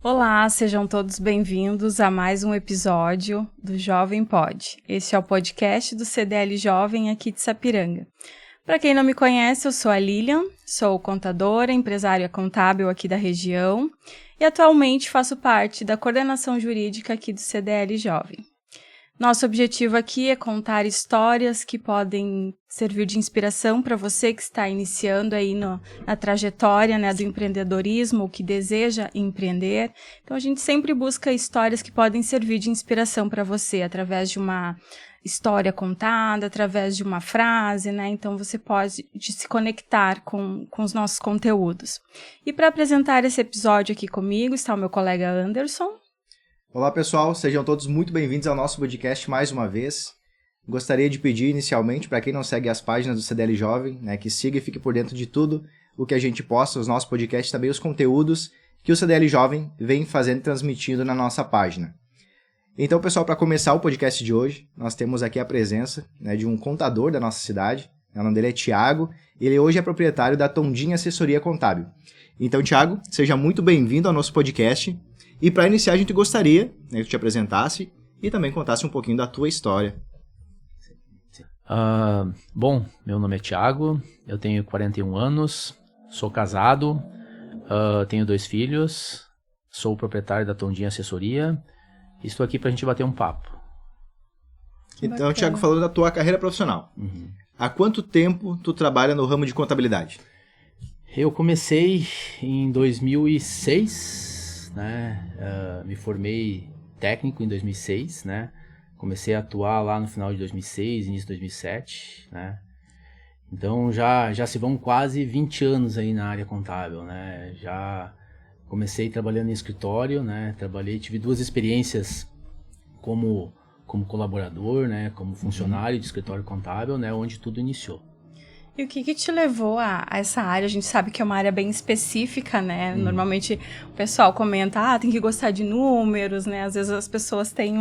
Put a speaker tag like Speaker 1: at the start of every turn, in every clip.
Speaker 1: Olá, sejam todos bem-vindos a mais um episódio do Jovem Pod. Este é o podcast do CDL Jovem aqui de Sapiranga. Para quem não me conhece, eu sou a Lilian, sou contadora, empresária contábil aqui da região e atualmente faço parte da coordenação jurídica aqui do CDL Jovem. Nosso objetivo aqui é contar histórias que podem servir de inspiração para você que está iniciando aí na trajetória, do empreendedorismo, ou que deseja empreender. Então, a gente sempre busca histórias que podem servir de inspiração para você, através de uma história contada, através de uma frase, Então, você pode se conectar com os nossos conteúdos. E para apresentar esse episódio aqui comigo está o meu colega Anderson.
Speaker 2: Olá pessoal, sejam todos muito bem-vindos ao nosso podcast mais uma vez. Gostaria de pedir inicialmente, para quem não segue as páginas do CDL Jovem, que siga e fique por dentro de tudo o que a gente posta, os nossos podcasts, também os conteúdos que o CDL Jovem vem fazendo e transmitindo na nossa página. Então pessoal, para começar o podcast de hoje, nós temos aqui a presença de um contador da nossa cidade, o nome dele é Thiago, ele hoje é proprietário da Tondinha Assessoria Contábil. Então Thiago, seja muito bem-vindo ao nosso podcast. E para iniciar, a gente gostaria que tu te apresentasse e também contasse um pouquinho da tua história.
Speaker 3: Bom, meu nome é Thiago, eu tenho 41 anos, sou casado, tenho 2 filhos, sou o proprietário da Tondinha Assessoria e estou aqui para a gente bater um papo.
Speaker 2: Então, Thiago, falando da tua carreira profissional, há quanto tempo tu trabalha no ramo de contabilidade?
Speaker 3: Eu comecei em 2006, me formei técnico em 2006, comecei a atuar lá no final de 2006, início de 2007, então já se vão quase 20 anos aí na área contábil, já comecei trabalhando em escritório, tive 2 experiências como colaborador, como funcionário de escritório contábil, onde tudo iniciou.
Speaker 1: E o que te levou a essa área? A gente sabe que é uma área bem específica, Normalmente o pessoal comenta, tem que gostar de números, Às vezes as pessoas têm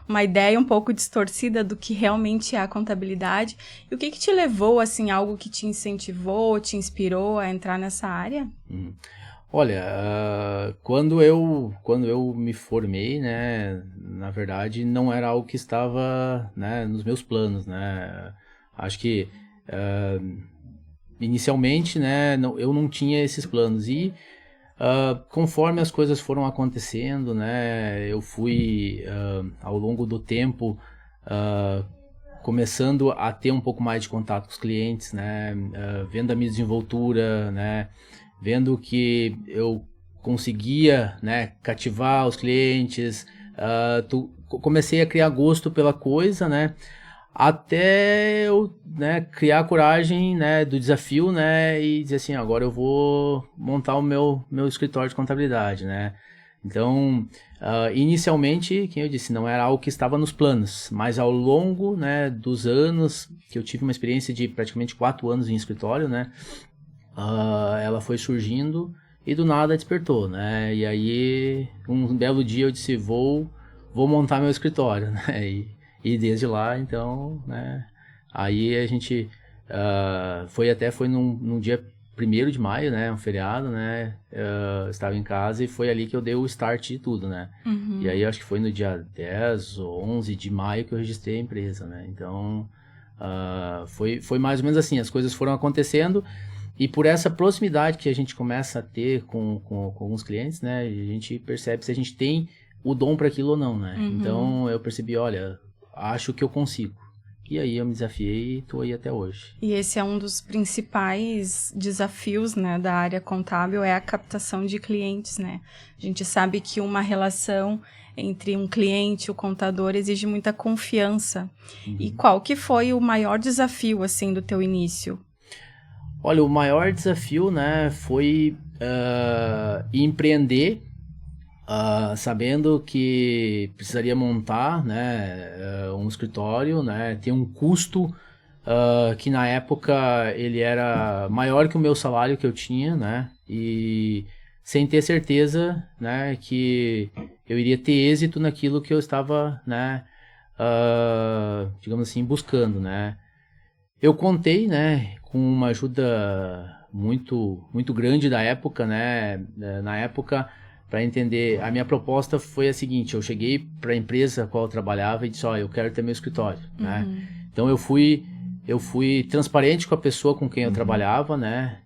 Speaker 1: uma ideia um pouco distorcida do que realmente é a contabilidade. E o que te levou, assim, algo que te incentivou, te inspirou a entrar nessa área?
Speaker 3: Olha, quando eu me formei, na verdade não era algo que estava, nos meus planos, Acho que inicialmente, eu não tinha esses planos e conforme as coisas foram acontecendo, eu fui ao longo do tempo começando a ter um pouco mais de contato com os clientes, vendo a minha desenvoltura, vendo que eu conseguia, cativar os clientes, comecei a criar gosto pela coisa, até eu criar a coragem do desafio e dizer assim, agora eu vou montar o meu escritório de contabilidade. Então, inicialmente, como eu disse, não era algo que estava nos planos, mas ao longo dos anos, que eu tive uma experiência de praticamente 4 anos em escritório, ela foi surgindo e do nada despertou. E aí, um belo dia eu disse, vou montar meu escritório, E desde lá, então, aí a gente foi num dia 1º de maio, um feriado, estava em casa e foi ali que eu dei o start de tudo, E aí acho que foi no dia 10 ou 11 de maio que eu registrei a empresa, Então, foi mais ou menos assim, as coisas foram acontecendo e por essa proximidade que a gente começa a ter com alguns clientes, a gente percebe se a gente tem o dom para aquilo ou não, Então, eu percebi, olha, acho que eu consigo. E aí eu me desafiei e estou aí até hoje.
Speaker 1: E esse é um dos principais desafios, da área contábil, é a captação de clientes, A gente sabe que uma relação entre um cliente e o contador exige muita confiança. E qual que foi o maior desafio, assim, do teu início?
Speaker 3: Olha, o maior desafio, foi empreender, sabendo que precisaria montar um escritório, ter um custo que na época ele era maior que o meu salário que eu tinha, e sem ter certeza que eu iria ter êxito naquilo que eu estava, digamos assim, buscando. Eu contei com uma ajuda muito, muito grande da época. Na época para entender. A minha proposta foi a seguinte: eu cheguei para a empresa a qual eu trabalhava e disse, eu quero ter meu escritório, né? Então eu fui transparente com a pessoa com quem eu trabalhava, né?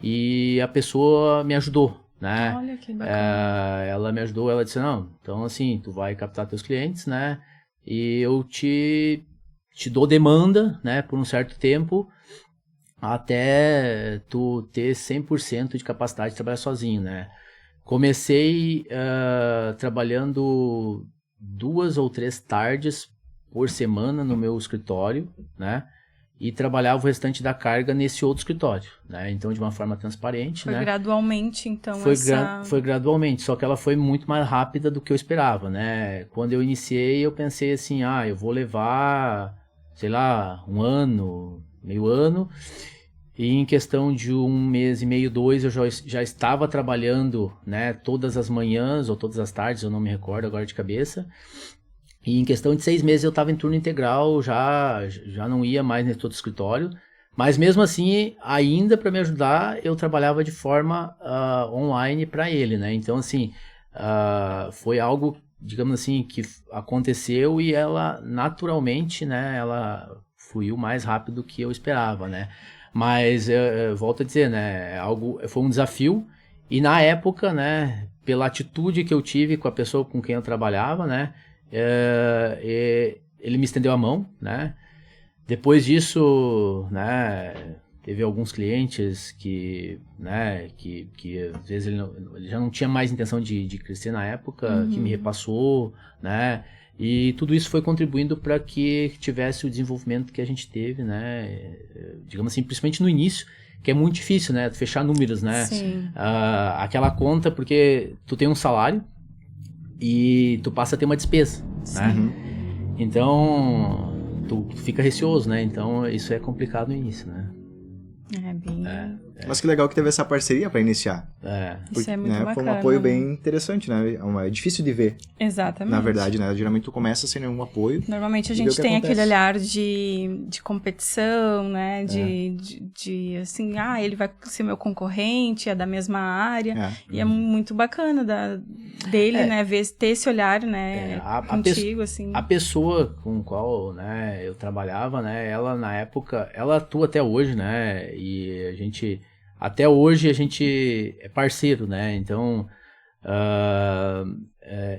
Speaker 3: E a pessoa me ajudou, né?
Speaker 1: Olha que bacana.
Speaker 3: Ela me ajudou, ela disse, não, então assim, tu vai captar teus clientes, né? E eu te dou demanda, né, por um certo tempo, até tu ter 100% de capacidade de trabalhar sozinho, né? Comecei trabalhando 2 ou 3 tardes por semana no meu escritório, né? E trabalhava o restante da carga nesse outro escritório, né? Então, de uma forma transparente,
Speaker 1: Foi
Speaker 3: né?
Speaker 1: gradualmente, então,
Speaker 3: Foi gradualmente, só que ela foi muito mais rápida do que eu esperava, né? Quando eu iniciei, eu pensei assim, eu vou levar, sei lá, 1 ano, meio ano, e em questão de 1 mês e meio, 2, eu já estava trabalhando, né, todas as manhãs ou todas as tardes, eu não me recordo agora de cabeça. E em questão de 6 meses eu estava em turno integral, já não ia mais nesse outro escritório. Mas mesmo assim, ainda para me ajudar, eu trabalhava de forma online para ele, né? Então, assim, foi algo, digamos assim, que aconteceu e ela naturalmente, né? Ela fluiu mais rápido do que eu esperava, né? Mas, eu volto a dizer, né? Foi um desafio e na época, né? Pela atitude que eu tive com a pessoa com quem eu trabalhava, né? Ele me estendeu a mão, né? Depois disso, né, teve alguns clientes que, né, que às vezes ele já não tinha mais intenção de crescer na época, que me repassou, né? E tudo isso foi contribuindo para que tivesse o desenvolvimento que a gente teve, né? Digamos assim, principalmente no início, que é muito difícil, né? Fechar números, né?
Speaker 1: Sim.
Speaker 3: Aquela conta, porque tu tem um salário e tu passa a ter uma despesa, né? Então, tu fica receoso, né? Então, isso é complicado no início, né?
Speaker 1: É bem...
Speaker 2: Mas que legal que teve essa parceria para iniciar.
Speaker 1: Isso é muito bacana.
Speaker 2: Foi um apoio bem interessante, né? É difícil de ver.
Speaker 1: Exatamente.
Speaker 2: Na verdade, né? Geralmente tu começa sem nenhum apoio.
Speaker 1: Normalmente a gente tem aquele olhar de competição, né? De assim, ele vai ser meu concorrente, é da mesma área. E é muito bacana dele, né? Ter esse olhar, né? Contigo, assim.
Speaker 3: A pessoa com qual, né, eu trabalhava, né? Ela, na época, ela atua até hoje, né? E a gente... Até hoje a gente é parceiro, né? Então,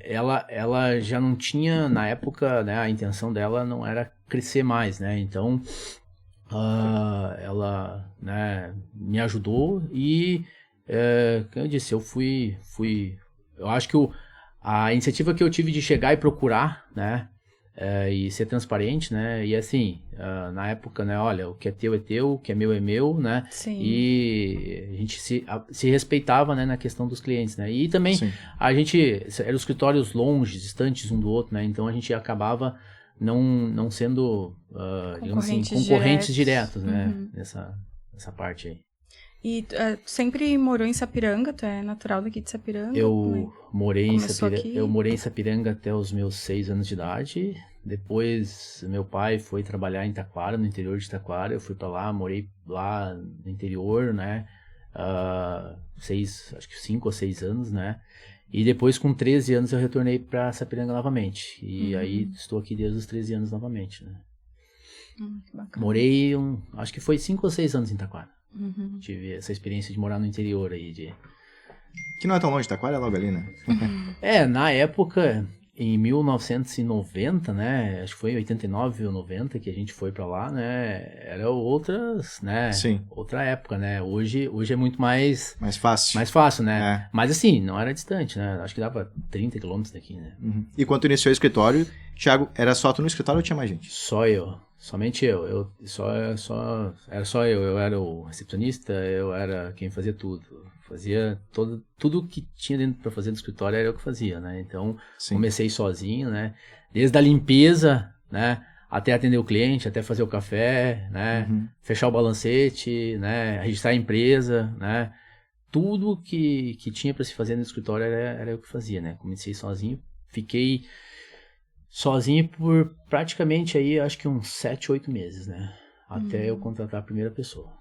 Speaker 3: ela já não tinha, na época, né? A intenção dela não era crescer mais, né? Então, ela, né, me ajudou e, como eu disse, eu fui... Eu acho que a iniciativa que eu tive de chegar e procurar, né? E ser transparente, né? E assim, na época, né? Olha, o que é teu, o que é meu, né?
Speaker 1: Sim.
Speaker 3: E a gente se respeitava, né? Na questão dos clientes, né? E também a gente... Eram escritórios longe, distantes um do outro, né? Então a gente acabava não sendo, digamos assim, concorrentes diretos, né? Nessa parte aí.
Speaker 1: E tu sempre morou em Sapiranga? Tu é natural daqui de Sapiranga?
Speaker 3: Eu morei em Sapiranga até os meus 6 anos de idade. Depois, meu pai foi trabalhar em Taquara, no interior de Taquara. Eu fui para lá, morei lá no interior, né? Acho que 5 ou 6 anos, né? E depois, com 13 anos, eu retornei para Sapiranga novamente. E aí, estou aqui desde os 13 anos novamente, né?
Speaker 1: Que bacana.
Speaker 3: Morei, acho que foi 5 ou 6 anos em Taquara. Tive essa experiência de morar no interior aí.
Speaker 2: Que não é tão longe, Taquara é logo ali, né?
Speaker 3: Na época, em 1990, né? Acho que foi em 89 ou 90 que a gente foi pra lá, né? Era outras, né?
Speaker 2: Sim.
Speaker 3: Outra época, né? Hoje é muito mais...
Speaker 2: Mais fácil.
Speaker 3: Mais fácil, né? Mas assim, não era distante, né? Acho que dava 30 quilômetros daqui, né?
Speaker 2: E quando tu iniciou o escritório, Thiago, era só tu no escritório ou tinha mais gente?
Speaker 3: Só eu. Somente eu. Era só eu. Eu era o recepcionista, eu era quem fazia tudo. Fazia tudo que tinha dentro para fazer no escritório era eu que fazia, né? Então, comecei sozinho, né? Desde a limpeza, né? Até atender o cliente, até fazer o café, né? Fechar o balancete, né? Registrar a empresa, né? Tudo que tinha para se fazer no escritório era eu que fazia, né? Comecei sozinho, fiquei sozinho por praticamente aí, acho que uns 7, 8 meses, né? Até eu contratar a primeira pessoa.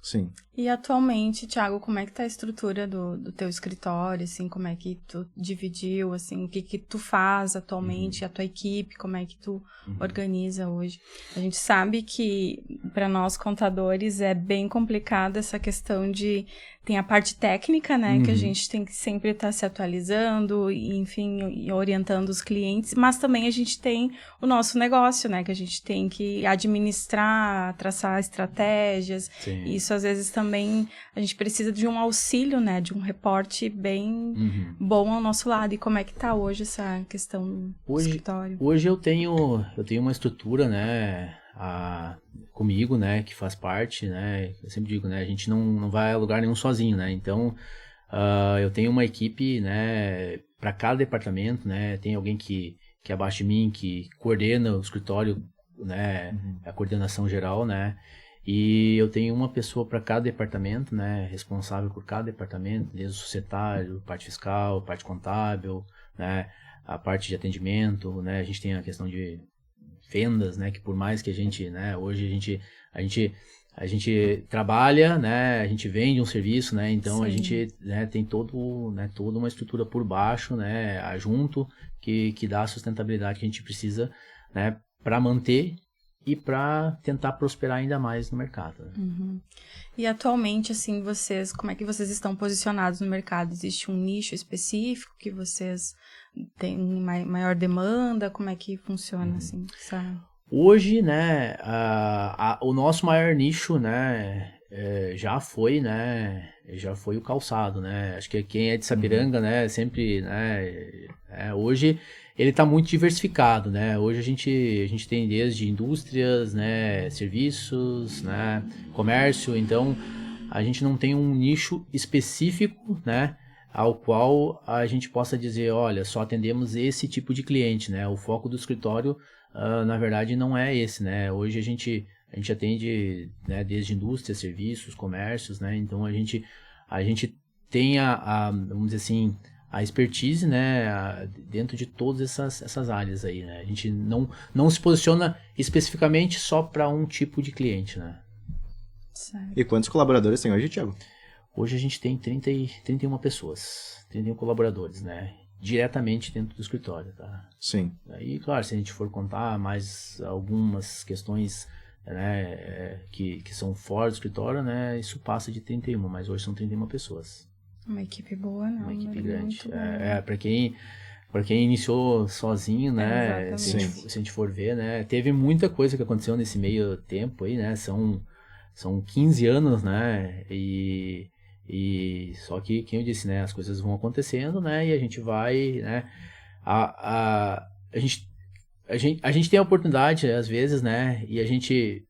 Speaker 2: Sim.
Speaker 1: E atualmente, Thiago, como é que tá a estrutura do teu escritório, assim, como é que tu dividiu, assim, o que tu faz atualmente, a tua equipe, como é que tu organiza hoje? A gente sabe que, para nós contadores, é bem complicada essa questão de... Tem a parte técnica, né, que a gente tem que sempre estar se atualizando, e, enfim, e orientando os clientes, mas também a gente tem o nosso negócio, né, que a gente tem que administrar, traçar estratégias.
Speaker 3: Sim.
Speaker 1: Isso, às vezes, também a gente precisa de um auxílio, né, de um reporte bem bom ao nosso lado. E como é que tá hoje essa questão do escritório?
Speaker 3: Hoje eu tenho uma estrutura, né, comigo, né, que faz parte, né, eu sempre digo, né, a gente não vai a lugar nenhum sozinho, né, então eu tenho uma equipe, né, para cada departamento, né, tem alguém que é abaixo de mim, que coordena o escritório, né, a coordenação geral, né, e eu tenho uma pessoa para cada departamento, né, responsável por cada departamento, desde o societário, parte fiscal, parte contábil, né, a parte de atendimento, né, a gente tem a questão de vendas, né, que por mais que a gente, né, hoje a gente trabalha, né, a gente vende um serviço, né, então
Speaker 1: Sim.
Speaker 3: a gente, né, tem toda uma estrutura por baixo, né, junto, que dá a sustentabilidade que a gente precisa, né, para manter e para tentar prosperar ainda mais no mercado. Né?
Speaker 1: E atualmente, assim, como é que vocês estão posicionados no mercado? Existe um nicho específico que vocês têm maior demanda? Como é que funciona, assim?
Speaker 3: Hoje, né, o nosso maior nicho, né, já foi o calçado, né, acho que quem é de Sapiranga, né, sempre, né, hoje ele está muito diversificado, né, hoje a gente tem desde indústrias, né, serviços, né, comércio, então a gente não tem um nicho específico, né, ao qual a gente possa dizer, olha, só atendemos esse tipo de cliente, né, o foco do escritório na verdade não é esse, né? Hoje a gente atende, né, desde indústria, serviços, comércios, né? Então a gente tem vamos dizer assim, a expertise, né, dentro de todas essas áreas aí, né? A gente não se posiciona especificamente só para um tipo de cliente, né?
Speaker 1: Certo.
Speaker 2: E quantos colaboradores tem hoje, Thiago?
Speaker 3: Hoje a gente tem 31 pessoas, 31 colaboradores, né? Diretamente dentro do escritório, tá?
Speaker 2: Sim.
Speaker 3: Aí, claro, se a gente for contar mais algumas questões, né, que são fora do escritório, né, isso passa de 31, mas hoje são 31 pessoas.
Speaker 1: Uma equipe boa, né?
Speaker 3: Uma equipe grande.
Speaker 1: Para
Speaker 3: para quem iniciou sozinho, né, se a gente for ver, né, teve muita coisa que aconteceu nesse meio tempo aí, né, são 15 anos, né, e só que, quem eu disse, né, as coisas vão acontecendo, né, e a gente vai, né, a gente tem a oportunidade, às vezes, né, e a gente,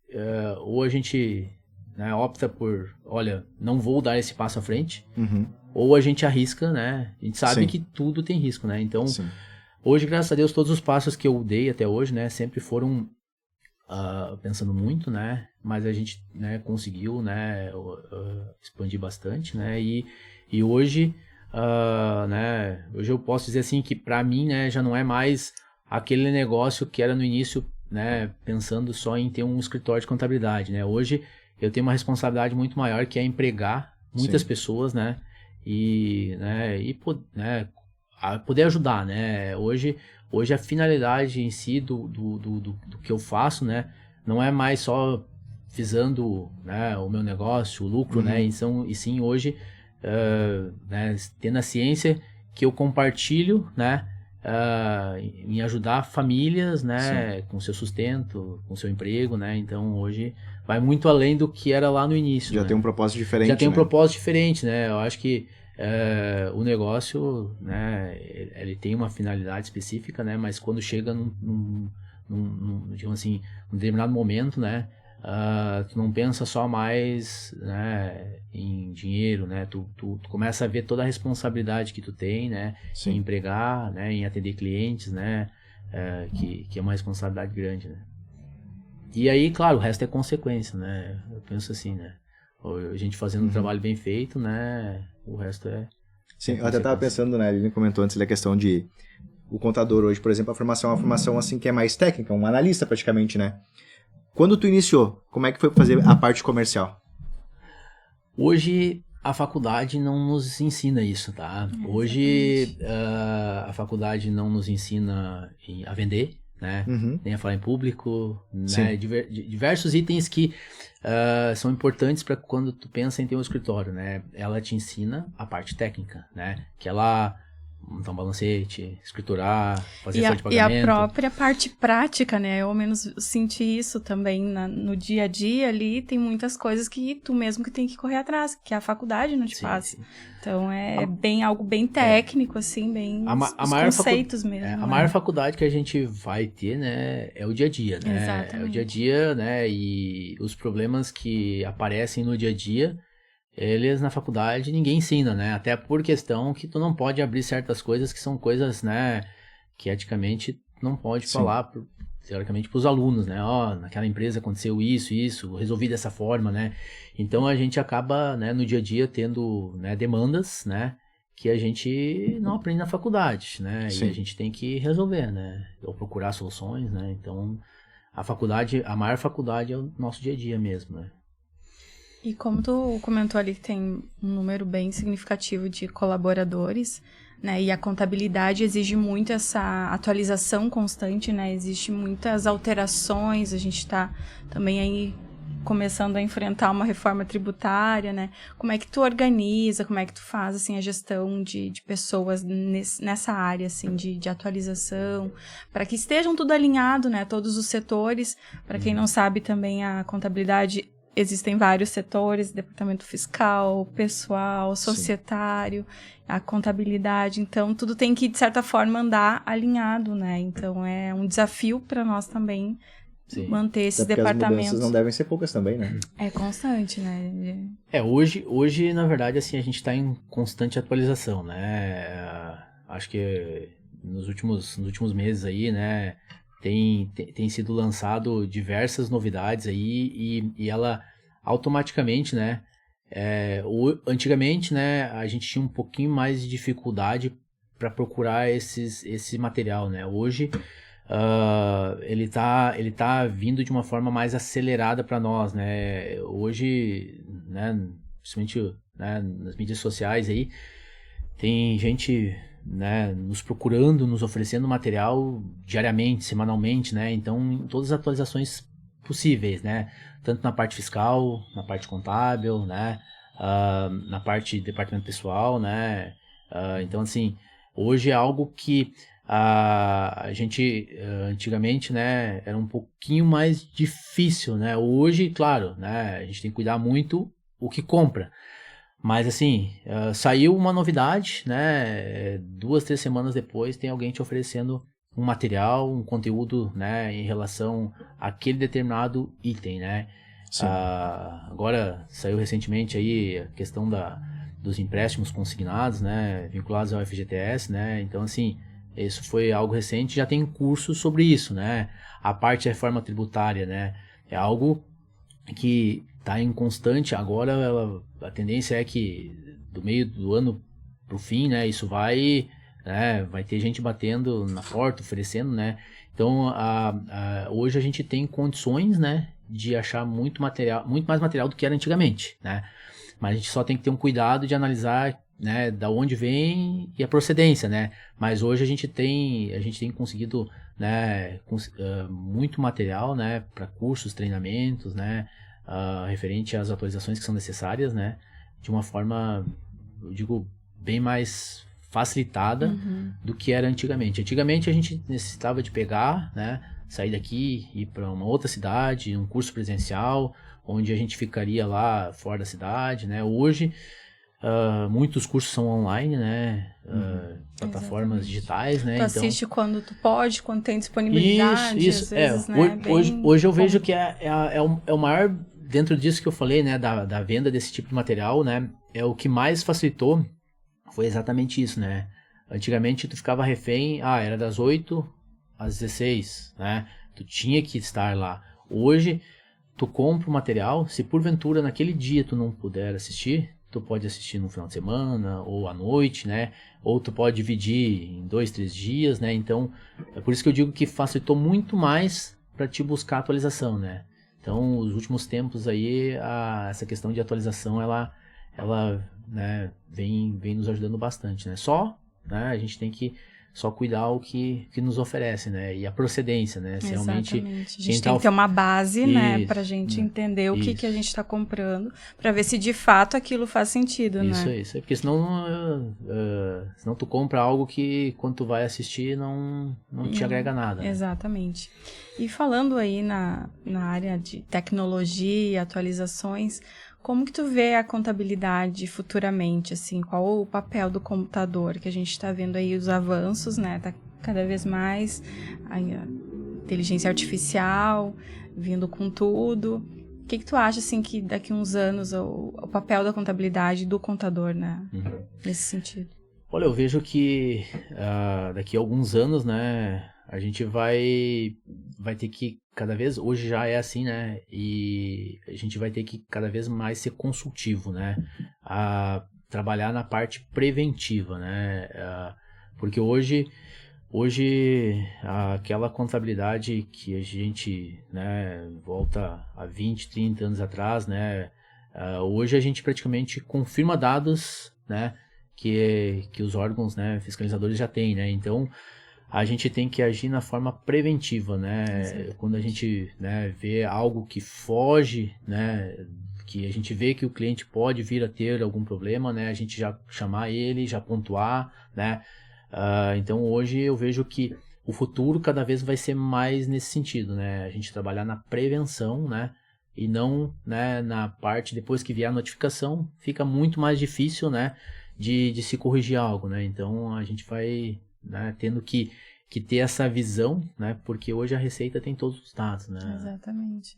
Speaker 3: ou a gente, né, opta por, olha, não vou dar esse passo à frente, ou a gente arrisca, né, a gente sabe que tudo tem risco, né, então, hoje, graças a Deus, todos os passos que eu dei até hoje, né, sempre foram pensando muito, né, mas a gente, né, conseguiu, né, expandir bastante, né, e hoje, né, hoje eu posso dizer assim que para mim, né, já não é mais aquele negócio que era no início, né, pensando só em ter um escritório de contabilidade, né, hoje eu tenho uma responsabilidade muito maior que é empregar muitas pessoas, né, e poder ajudar, né, hoje a finalidade em si do que eu faço, né, não é mais só visando, né, o meu negócio, o lucro, né, e sim hoje, né, tendo a ciência que eu compartilho, né, em ajudar famílias, né, com seu sustento, com seu emprego, né, então hoje vai muito além do que era lá no início.
Speaker 2: Já
Speaker 3: né?
Speaker 2: tem um propósito diferente,
Speaker 3: Já tem um
Speaker 2: né?
Speaker 3: propósito diferente, né, eu acho que o negócio, né, ele tem uma finalidade específica, né, mas quando chega digamos assim, num determinado momento, né, tu não pensa só mais, né, em dinheiro, né, tu começa a ver toda a responsabilidade que tu tem, né, em empregar, né, em atender clientes, né, que é uma responsabilidade grande, né. E aí, claro, o resto é consequência, né, eu penso assim, né, a gente fazendo um trabalho bem feito, né, o resto é...
Speaker 2: Sim, eu até estava pensando, né, ele comentou antes da questão de o contador hoje, por exemplo, a formação é uma formação assim que é mais técnica, um analista praticamente, né? Quando tu iniciou, como é que foi fazer a parte comercial?
Speaker 3: Hoje a faculdade não nos ensina isso, tá? Hoje a faculdade não nos ensina a vender, né? Nem a falar em público, né? Diversos itens que são importantes para quando tu pensa em ter um escritório, né? Ela te ensina a parte técnica, né? Que ela montar um balancete, escriturar, fazer folha de pagamento.
Speaker 1: E a própria parte prática, né? Eu ao menos senti isso também no dia a dia ali. Tem muitas coisas que tu mesmo que tem que correr atrás, que a faculdade não te passa. Então é algo bem técnico, assim, bem os conceitos mesmo.
Speaker 3: A maior faculdade que a gente vai ter, né, é o dia a dia, né?
Speaker 1: Exatamente.
Speaker 3: É o dia a dia, né? E os problemas que aparecem no dia a dia, eles na faculdade ninguém ensina, né? Até por questão que tu não pode abrir certas coisas que são coisas, né, que eticamente não pode falar, teoricamente, para os alunos, né? Naquela empresa aconteceu isso, resolvi dessa forma, né? Então a gente acaba, né, no dia a dia tendo, né, demandas, né, que a gente não aprende na faculdade, né? E a gente tem que resolver, né? Ou procurar soluções, né? Então a maior faculdade é o nosso dia a dia mesmo, né?
Speaker 1: E como tu comentou ali que tem um número bem significativo de colaboradores, né? E a contabilidade exige muito essa atualização constante, né? Existe muitas alterações, a gente está também aí começando a enfrentar uma reforma tributária, né? Como é que tu organiza, como é que tu faz, assim, a gestão de pessoas nessa área, assim, de atualização, para que estejam tudo alinhado, né? Todos os setores. Para quem não sabe também, a contabilidade... Existem vários setores, departamento fiscal, pessoal, societário, a contabilidade. Então, tudo tem que, de certa forma, andar alinhado, né? Então, é um desafio para nós também manter esses departamentos. As
Speaker 2: mudanças não devem ser poucas também, né?
Speaker 1: É constante, né?
Speaker 3: Hoje, na verdade, assim, a gente está em constante atualização, né? Acho que nos últimos meses aí, né? Tem sido lançado diversas novidades aí e ela automaticamente, né? Antigamente, né? A gente tinha um pouquinho mais de dificuldade para procurar esse material, né? Hoje ele tá vindo de uma forma mais acelerada para nós, né? Hoje, né? Principalmente, né, nas mídias sociais aí, tem gente, né, nos procurando, nos oferecendo material diariamente, semanalmente, né? Então, em todas as atualizações possíveis, né? Tanto na parte fiscal, na parte contábil, né? Na parte de departamento pessoal, né? Então, assim, hoje é algo que a gente, antigamente, né, era um pouquinho mais difícil, né? Hoje, claro, né, a gente tem que cuidar muito o que compra. Mas assim, saiu uma novidade, né? 2, 3 semanas depois tem alguém te oferecendo um material, um conteúdo, né, em relação àquele determinado item, né? Agora saiu recentemente aí a questão dos empréstimos consignados, né, vinculados ao FGTS, né? Então assim, isso foi algo recente, já tem curso sobre isso, né? A parte da reforma tributária, né? É algo que está em constante, agora a tendência é que do meio do ano pro fim, né, isso vai ter gente batendo na porta, oferecendo, né, então hoje a gente tem condições, né, de achar muito mais material do que era antigamente, né, mas a gente só tem que ter um cuidado de analisar, né, da onde vem e a procedência, né, mas hoje a gente tem conseguido, né, muito material, né, para cursos, treinamentos, né, referente às atualizações que são necessárias, né, de uma forma, eu digo, bem mais facilitada do que era antigamente. Antigamente a gente necessitava de pegar, né, sair daqui, ir para uma outra cidade, um curso presencial, onde a gente ficaria lá fora da cidade, né. Hoje muitos cursos são online, né, plataformas digitais, né.
Speaker 1: Tu assiste quando tu pode, quando tem disponibilidade,
Speaker 3: isso.
Speaker 1: Às vezes, né,
Speaker 3: hoje eu vejo que é o maior, dentro disso que eu falei, né, da venda desse tipo de material, né, é o que mais facilitou, foi exatamente isso, né. Antigamente tu ficava refém, era das 8 às 16, né, tu tinha que estar lá. Hoje tu compra o material, se porventura naquele dia tu não puder assistir, tu pode assistir no final de semana ou à noite, né? Ou tu pode dividir em 2, 3 dias, né? Então, é por isso que eu digo que facilitou muito mais para te buscar atualização, né? Então, os últimos tempos aí, essa questão de atualização, ela ela, né, vem nos ajudando bastante, né? Né, a gente tem que só cuidar o que nos oferece, né? E a procedência, né? Se realmente
Speaker 1: Exatamente. A gente tem que ter uma base, né? Pra gente entender o que a gente está comprando, pra ver se de fato aquilo faz sentido, né?
Speaker 3: Isso, porque senão tu compra algo que quando tu vai assistir não te agrega nada. Né?
Speaker 1: Exatamente. E falando aí na área de tecnologia e atualizações, como que tu vê a contabilidade futuramente, assim, qual o papel do computador, que a gente está vendo aí os avanços, né, tá cada vez mais, a inteligência artificial vindo com tudo. O que tu acha, assim, que daqui a uns anos o papel da contabilidade do contador, né, nesse sentido?
Speaker 3: Olha, eu vejo que daqui a alguns anos, né, a gente vai ter que cada vez, hoje já é assim, né, e a gente vai ter que cada vez mais ser consultivo, né, a trabalhar na parte preventiva, né, porque hoje aquela contabilidade que a gente, né, volta a 20, 30 anos atrás, né, hoje a gente praticamente confirma dados, né, que os órgãos, né, fiscalizadores já têm, né, então a gente tem que agir na forma preventiva, né? Sim. Quando a gente, né, vê algo que foge, né, que a gente vê que o cliente pode vir a ter algum problema, né, a gente já chamar ele, já pontuar, né? Então hoje eu vejo que o futuro cada vez vai ser mais nesse sentido, né? A gente trabalhar na prevenção, né? E não, né, na parte depois que vier a notificação, fica muito mais difícil, né, de se corrigir algo, né? Então a gente vai, né, tendo que ter essa visão, né, porque hoje a Receita tem todos os dados, né?
Speaker 1: Exatamente.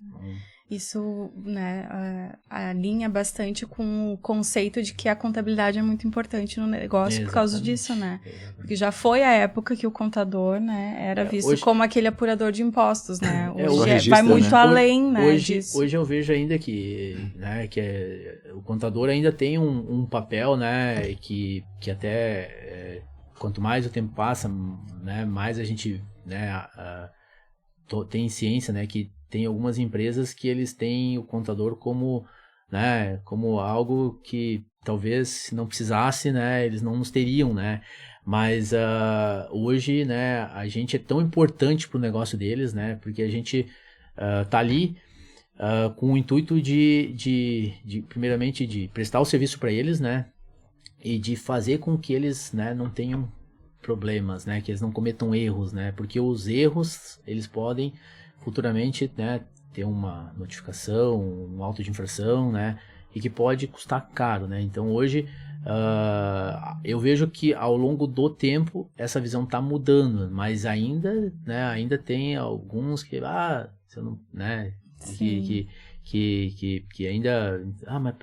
Speaker 1: Isso, né, alinha bastante com o conceito de que a contabilidade é muito importante no negócio. Exatamente. Por causa disso, né? Exatamente. Porque já foi a época que o contador, né, era visto hoje, como aquele apurador de impostos, né? Hoje vai muito, né, além, né, disso.
Speaker 3: Hoje eu vejo ainda que, né, o contador ainda tem um papel, né, que até quanto mais o tempo passa, né, mais a gente, né, tem ciência, né, que tem algumas empresas que eles têm o contador como, né, como algo que talvez se não precisasse, né, eles não nos teriam, né, mas hoje, né, a gente é tão importante para o negócio deles, né, porque a gente tá ali com o intuito de primeiramente de prestar o serviço para eles, né, e de fazer com que eles, né, não tenham problemas, né, que eles não cometam erros, né, porque os erros, eles podem futuramente, né, ter uma notificação, um auto de infração, né, e que pode custar caro, né, então hoje eu vejo que ao longo do tempo essa visão está mudando, mas ainda, né, ainda tem alguns que, você não, né, que ainda, mas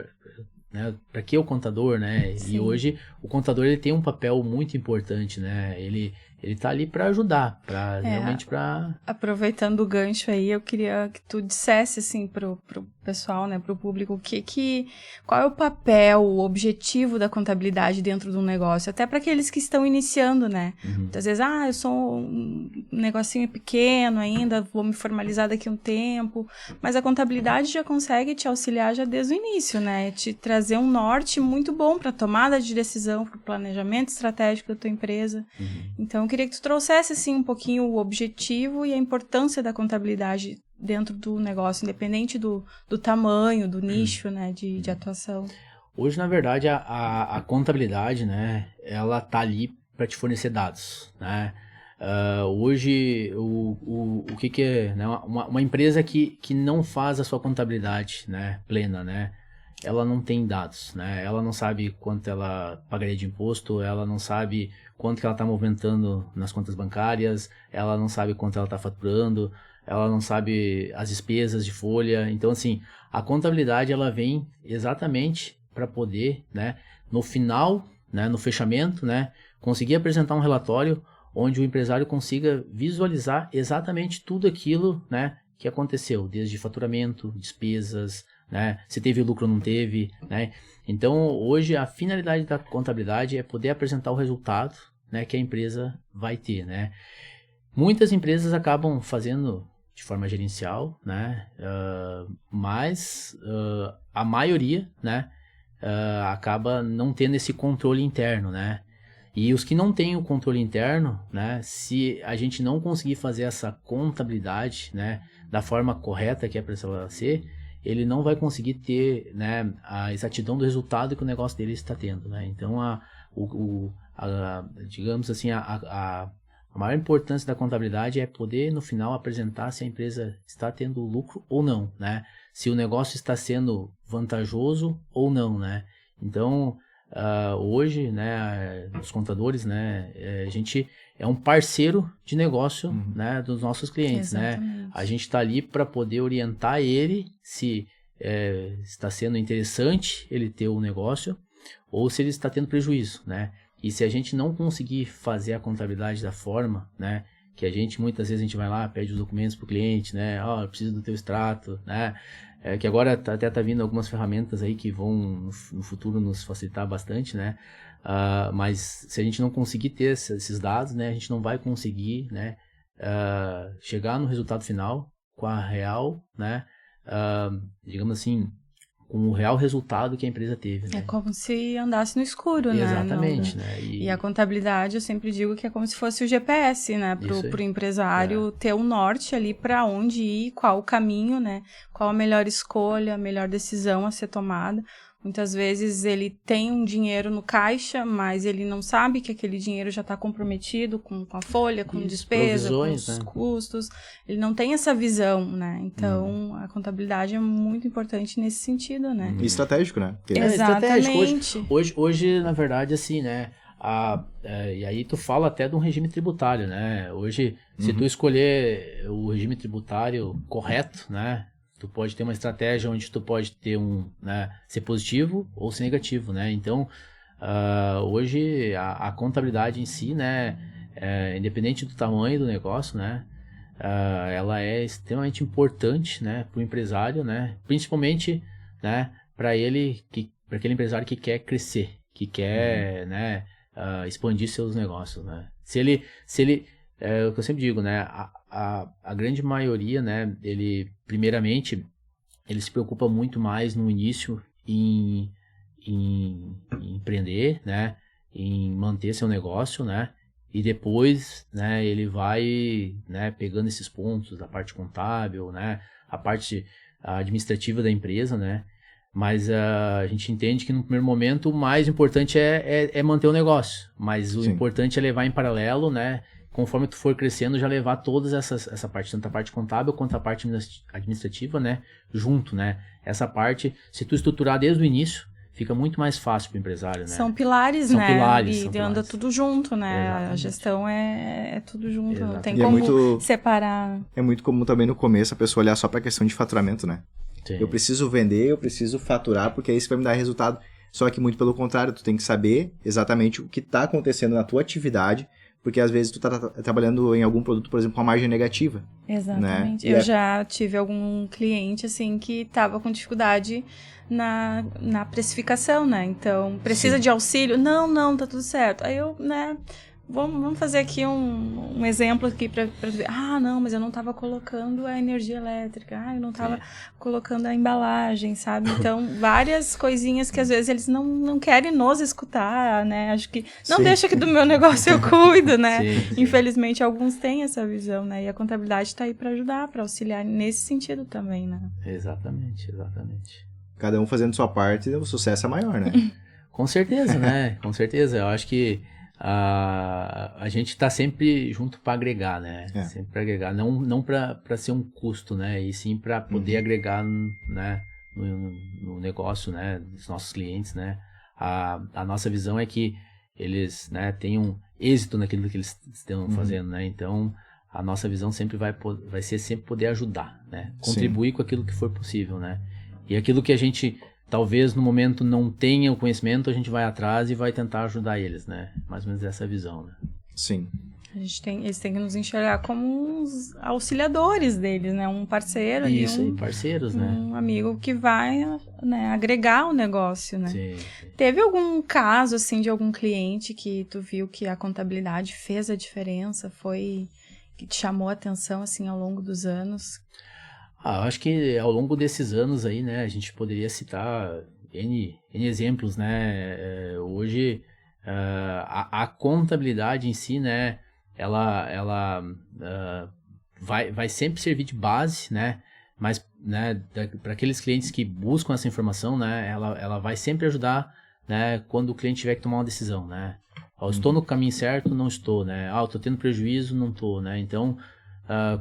Speaker 3: né, para que o contador, né? Sim. E hoje o contador ele tem um papel muito importante, né? Ele tá ali para ajudar, para realmente para.
Speaker 1: Aproveitando o gancho aí, eu queria que tu dissesse assim pro pessoal, né, pro público, qual é o papel, o objetivo da contabilidade dentro de um negócio, até para aqueles que estão iniciando, né? Muitas vezes, eu sou um negocinho pequeno ainda, vou me formalizar daqui a um tempo, mas a contabilidade já consegue te auxiliar já desde o início, né? Te trazer um norte muito bom para tomada de decisão, para o planejamento estratégico da tua empresa. Então, eu queria que tu trouxesse assim um pouquinho o objetivo e a importância da contabilidade dentro do negócio, independente do tamanho, do nicho, né, de atuação.
Speaker 3: Hoje, na verdade, a contabilidade, né, ela tá ali para te fornecer dados, né? Hoje, o que é, né, uma empresa que não faz a sua contabilidade, né, plena, né, ela não tem dados, né? Ela não sabe quanto ela pagaria de imposto, ela não sabe quanto que ela está movimentando nas contas bancárias, ela não sabe quanto ela está faturando, ela não sabe as despesas de folha. Então, assim, a contabilidade ela vem exatamente para poder, né, no final, né, no fechamento, né, conseguir apresentar um relatório onde o empresário consiga visualizar exatamente tudo aquilo, né, que aconteceu, desde faturamento, despesas, né, se teve lucro ou não teve, né. Então, hoje, a finalidade da contabilidade é poder apresentar o resultado, né, que a empresa vai ter, né. Muitas empresas acabam fazendo de forma gerencial, né, mas a maioria, né, acaba não tendo esse controle interno, né? E os que não têm o controle interno, né? Se a gente não conseguir fazer essa contabilidade, né, da forma correta que é para ela ser, ele não vai conseguir ter, né, a exatidão do resultado que o negócio dele está tendo, né? Então, digamos assim, a maior importância da contabilidade é poder, no final, apresentar se a empresa está tendo lucro ou não, né? Se o negócio está sendo vantajoso ou não, né? Então, hoje, né, os contadores, né, a gente é um parceiro de negócio, né, dos nossos clientes, né? A gente está ali para poder orientar ele se está sendo interessante ele ter o negócio ou se ele está tendo prejuízo, né? E se a gente não conseguir fazer a contabilidade da forma, né, que muitas vezes a gente vai lá, pede os documentos para o cliente, né, eu preciso do teu extrato, né, que agora até tá vindo algumas ferramentas aí que vão no futuro nos facilitar bastante, né, mas se a gente não conseguir ter esses dados, né, a gente não vai conseguir, né, chegar no resultado final com a real, né, digamos assim, com o real resultado que a empresa teve, né?
Speaker 1: É como se andasse no escuro, né?
Speaker 3: Exatamente, né?
Speaker 1: E a contabilidade, eu sempre digo que é como se fosse o GPS, né? Pro empresário ter um norte ali para onde ir, qual o caminho, né? Qual a melhor escolha, a melhor decisão a ser tomada. Muitas vezes ele tem um dinheiro no caixa, mas ele não sabe que aquele dinheiro já está comprometido com a folha, com despesa, com os custos. Ele não tem essa visão, né? Então, a contabilidade é muito importante nesse sentido, né?
Speaker 2: E estratégico, né?
Speaker 1: Exatamente.
Speaker 3: Hoje, na verdade, assim, né? E aí tu fala até de um regime tributário, né? Hoje, se tu escolher o regime tributário correto, né? Tu pode ter uma estratégia onde tu pode ter né, ser positivo ou ser negativo, né? Então, hoje a contabilidade em si, né, independente do tamanho do negócio, né, ela é extremamente importante, né, para o empresário, né, principalmente, né, para aquele empresário que quer crescer, que quer, né, expandir seus negócios, né? Se ele é o que eu sempre digo, né? A grande maioria, né? Primeiramente, ele se preocupa muito mais no início em empreender, né? Em manter seu negócio, né? E depois, né? Ele vai, né? Pegando esses pontos da parte contábil, né? A parte administrativa da empresa, né? Mas a gente entende que no primeiro momento o mais importante é manter o negócio. Mas o importante é levar em paralelo, né? Conforme tu for crescendo, já levar todas essa parte, tanto a parte contábil quanto a parte administrativa, né? Junto, né? Essa parte, se tu estruturar desde o início, fica muito mais fácil para o empresário, né?
Speaker 1: São pilares,
Speaker 3: são
Speaker 1: né?
Speaker 3: Pilares,
Speaker 1: e anda tudo junto, né?
Speaker 3: Exatamente.
Speaker 1: A gestão é tudo junto,
Speaker 3: Exatamente.
Speaker 1: não tem como separar.
Speaker 2: É muito comum também no começo a pessoa olhar só para a questão de faturamento, né?
Speaker 3: Sim.
Speaker 2: Eu preciso vender, eu preciso faturar, porque é isso que vai me dar resultado. Só que muito pelo contrário, tu tem que saber exatamente o que está acontecendo na tua atividade, porque às vezes tu tá trabalhando em algum produto, por exemplo, com a margem negativa.
Speaker 1: Exatamente.
Speaker 2: Né?
Speaker 1: Eu já tive algum cliente, assim, que tava com dificuldade na precificação, né? Então, precisa de auxílio? Não, tá tudo certo. Aí eu, né... Vamos fazer aqui um exemplo aqui para ver. Não, mas eu não estava colocando a energia elétrica. Eu não estava colocando a embalagem, sabe? Então, várias coisinhas que às vezes eles não querem nos escutar, né? Acho que não deixa que do meu negócio eu cuido, né?
Speaker 3: Sim.
Speaker 1: Infelizmente, alguns têm essa visão, né? E a contabilidade está aí para ajudar, para auxiliar nesse sentido também, né?
Speaker 3: Exatamente.
Speaker 2: Cada um fazendo sua parte, o sucesso é maior, né?
Speaker 3: Com certeza, né? Com certeza. Eu acho que a gente está sempre junto para agregar, né? Sempre para agregar, não para ser um custo, né? E sim para poder agregar, né? No negócio, né? Dos nossos clientes, né? A nossa visão é que eles, né? Tenham êxito naquilo que eles estão fazendo, né? Então a nossa visão sempre vai ser sempre poder ajudar, né? Contribuir com aquilo que for possível, né? E aquilo que a gente talvez no momento não tenha o conhecimento, a gente vai atrás e vai tentar ajudar eles, né? Mais ou menos essa visão, né?
Speaker 2: Sim.
Speaker 1: Eles têm que nos enxergar como uns auxiliadores deles, né? Um parceiro ali.
Speaker 3: Isso aí, parceiros, né?
Speaker 1: Um amigo que vai, né, agregar o negócio, né?
Speaker 3: Sim.
Speaker 1: Teve algum caso, assim, de algum cliente que tu viu que a contabilidade fez a diferença? Que te chamou a atenção, assim, ao longo dos anos?
Speaker 3: Eu acho que ao longo desses anos aí, né, a gente poderia citar N exemplos, né? Hoje, a contabilidade em si, né? Ela vai sempre servir de base, né? Mas, né, para aqueles clientes que buscam essa informação, né? Ela vai sempre ajudar, né? Quando o cliente tiver que tomar uma decisão, né? Estou no caminho certo, não estou, né? Estou tendo prejuízo, não estou, né? Então,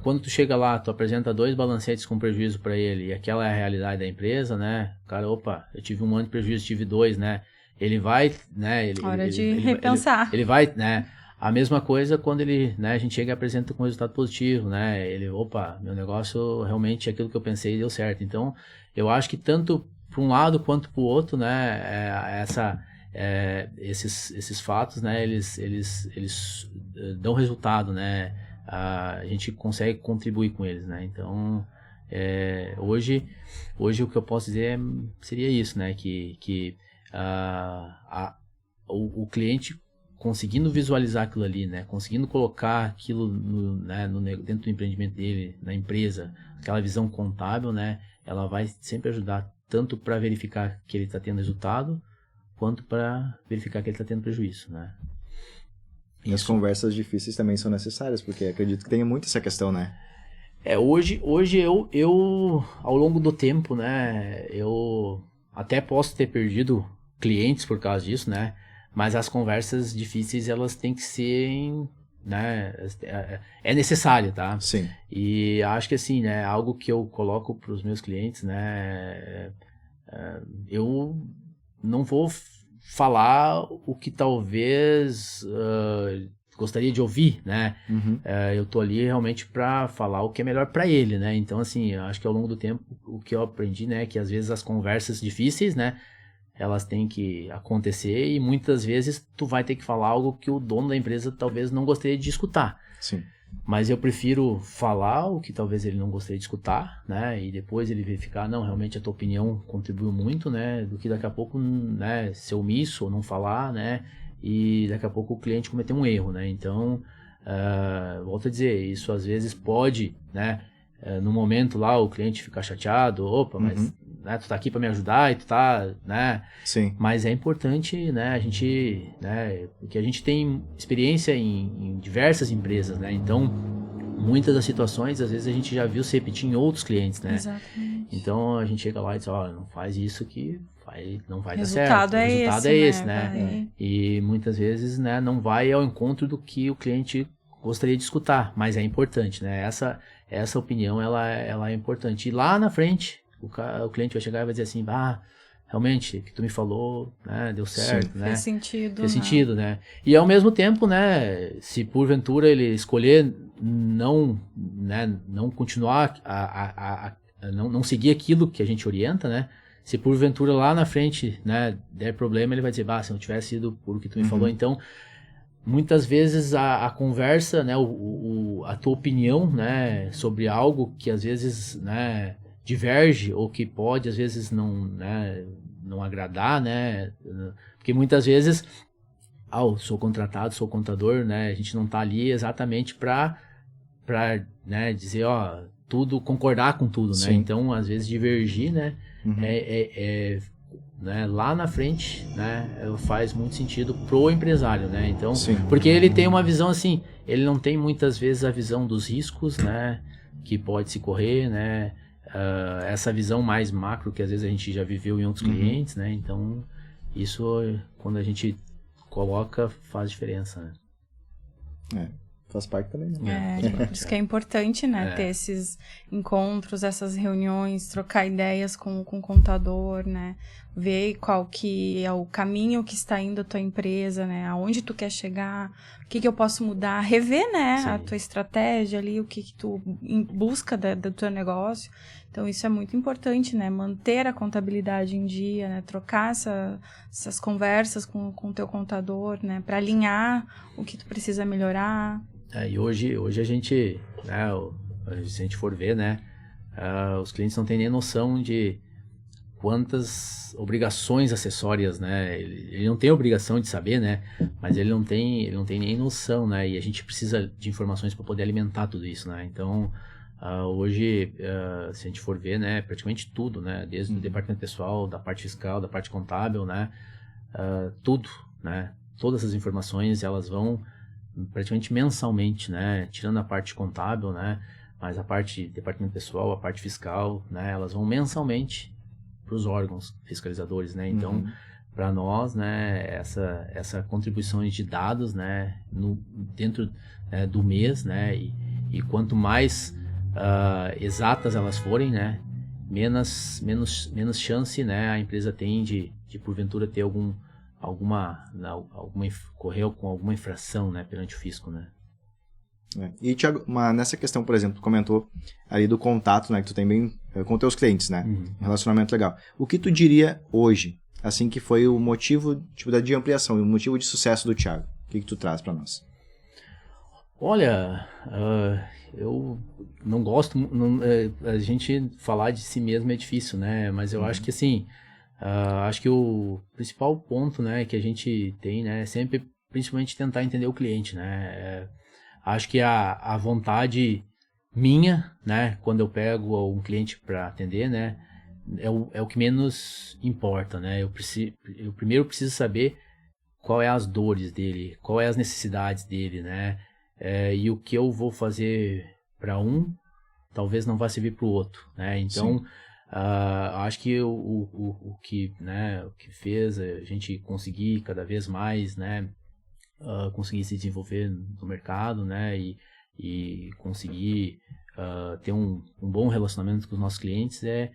Speaker 3: quando tu chega lá, tu apresenta 2 balancetes com prejuízo para ele, e aquela é a realidade da empresa, né? Cara, opa, eu tive 1 ano de prejuízo, tive 2, né? Ele vai, né?
Speaker 1: Hora de repensar.
Speaker 3: Ele vai, né? A mesma coisa quando a gente chega e apresenta com resultado positivo, né? Opa, meu negócio realmente é aquilo que eu pensei e deu certo. Então, eu acho que tanto para um lado quanto para o outro, né? Esses fatos, né? Eles dão resultado, né? A gente consegue contribuir com eles, né? Então, hoje o que eu posso dizer seria isso, né? Que o cliente conseguindo visualizar aquilo ali, né? Conseguindo colocar aquilo dentro do empreendimento dele, na empresa, aquela visão contábil, né? Ela vai sempre ajudar tanto para verificar que ele está tendo resultado, quanto para verificar que ele está tendo prejuízo, né?
Speaker 2: E as conversas difíceis também são necessárias, porque acredito que tenha muito essa questão, né?
Speaker 3: Hoje eu, ao longo do tempo, né, eu até posso ter perdido clientes por causa disso, né? Mas as conversas difíceis, elas têm que ser, né, é necessário, tá?
Speaker 2: Sim.
Speaker 3: E acho que assim, né, algo que eu coloco para os meus clientes, né, eu não vou falar o que talvez gostaria de ouvir, né?
Speaker 2: Uhum.
Speaker 3: Eu tô ali realmente para falar o que é melhor para ele, né? Então, assim, eu acho que ao longo do tempo, o que eu aprendi, né, que às vezes as conversas difíceis, né, elas têm que acontecer e muitas vezes tu vai ter que falar algo que o dono da empresa talvez não gostaria de escutar.
Speaker 2: Sim.
Speaker 3: Mas eu prefiro falar o que talvez ele não gostaria de escutar, né? E depois ele verificar, não, realmente a tua opinião contribuiu muito, né? Do que daqui a pouco, né, ser omisso ou não falar, né? E daqui a pouco o cliente cometer um erro, né? Então, volto a dizer, isso às vezes pode, né? No momento lá o cliente ficar chateado, opa, mas né, tu tá aqui para me ajudar e tu tá, né?
Speaker 2: Sim.
Speaker 3: Mas é importante, né, a gente, né, porque a gente tem experiência em diversas empresas, né? Então, muitas das situações, às vezes a gente já viu se repetir em outros clientes, né?
Speaker 1: Exatamente.
Speaker 3: Então, a gente chega lá e diz, não faz isso que não vai dar
Speaker 1: Resultado
Speaker 3: certo. O resultado é esse, né?
Speaker 1: Vai...
Speaker 3: E muitas vezes, né, não vai ao encontro do que o cliente gostaria de escutar, mas é importante, né? Essa opinião, ela é importante. E lá na frente, o cliente vai chegar e vai dizer assim, realmente, o que tu me falou, né, deu certo, né?
Speaker 1: Fez sentido.
Speaker 3: Fez sentido, né? E ao mesmo tempo, né, se porventura ele escolher não continuar, não seguir aquilo que a gente orienta, né? Se porventura lá na frente, né, der problema, ele vai dizer, se não tivesse ido por o que tu me falou, então... Muitas vezes a conversa, né, a tua opinião, né, sobre algo que às vezes, né, diverge ou que pode às vezes não agradar, né, porque muitas vezes, eu sou contratado, sou contador, né, a gente não tá ali exatamente para né, dizer, tudo, concordar com tudo, né, então às vezes divergir, né, né, lá na frente, né, faz muito sentido pro empresário, né, então, porque ele tem uma visão assim, ele não tem muitas vezes a visão dos riscos, né, que pode se correr, né, essa visão mais macro que às vezes a gente já viveu em outros clientes, né, então, isso quando a gente coloca faz diferença, né.
Speaker 2: Faz parte também, né?
Speaker 1: Por isso que é importante, né, ter esses encontros, essas reuniões, trocar ideias com o contador, né, ver qual que é o caminho que está indo a tua empresa, né, aonde tu quer chegar, o que eu posso mudar, rever, né, a tua estratégia ali, o que tu busca do teu negócio. Então, isso é muito importante, né, manter a contabilidade em dia, né, trocar essas conversas com o teu contador, né, para alinhar o que tu precisa melhorar.
Speaker 3: E hoje a gente, né, se a gente for ver, né, os clientes não têm nem noção de quantas obrigações acessórias, né, ele não tem obrigação de saber, né, mas ele não tem nem noção, né, e a gente precisa de informações para poder alimentar tudo isso, né, então Hoje, se a gente for ver, né, praticamente tudo, né, desde o departamento pessoal, da parte fiscal, da parte contábil, né, tudo, né, todas as informações, elas vão praticamente mensalmente, né, tirando a parte contábil, né, mas a parte departamento pessoal, a parte fiscal, né, elas vão mensalmente para os órgãos fiscalizadores, né, então, para nós, né, essa contribuições de dados, né, dentro do mês, né, e quanto mais exatas elas forem, né, menos chance, né, a empresa tem de porventura ter correr com alguma infração, né, perante o fisco, né.
Speaker 2: E, Thiago, nessa questão, por exemplo, tu comentou ali do contato, né, que tu tem bem com teus clientes, né, um relacionamento legal. O que tu diria hoje, assim, que foi o motivo de ampliação e o motivo de sucesso do Thiago? O que tu traz para nós?
Speaker 3: Olha, eu não gosto, a gente falar de si mesmo é difícil, né, mas eu acho que assim, acho que o principal ponto, né, que a gente tem, né, é sempre, principalmente tentar entender o cliente, né, acho que a vontade minha, né, quando eu pego um cliente para atender, né, é o que menos importa, né, eu primeiro preciso saber qual é as dores dele, qual é as necessidades dele, né, e o que eu vou fazer para um, talvez não vá servir para o outro, né? Então, acho que o que, né, o que fez a gente conseguir cada vez mais, né, conseguir se desenvolver no mercado, né, e conseguir ter um bom relacionamento com os nossos clientes é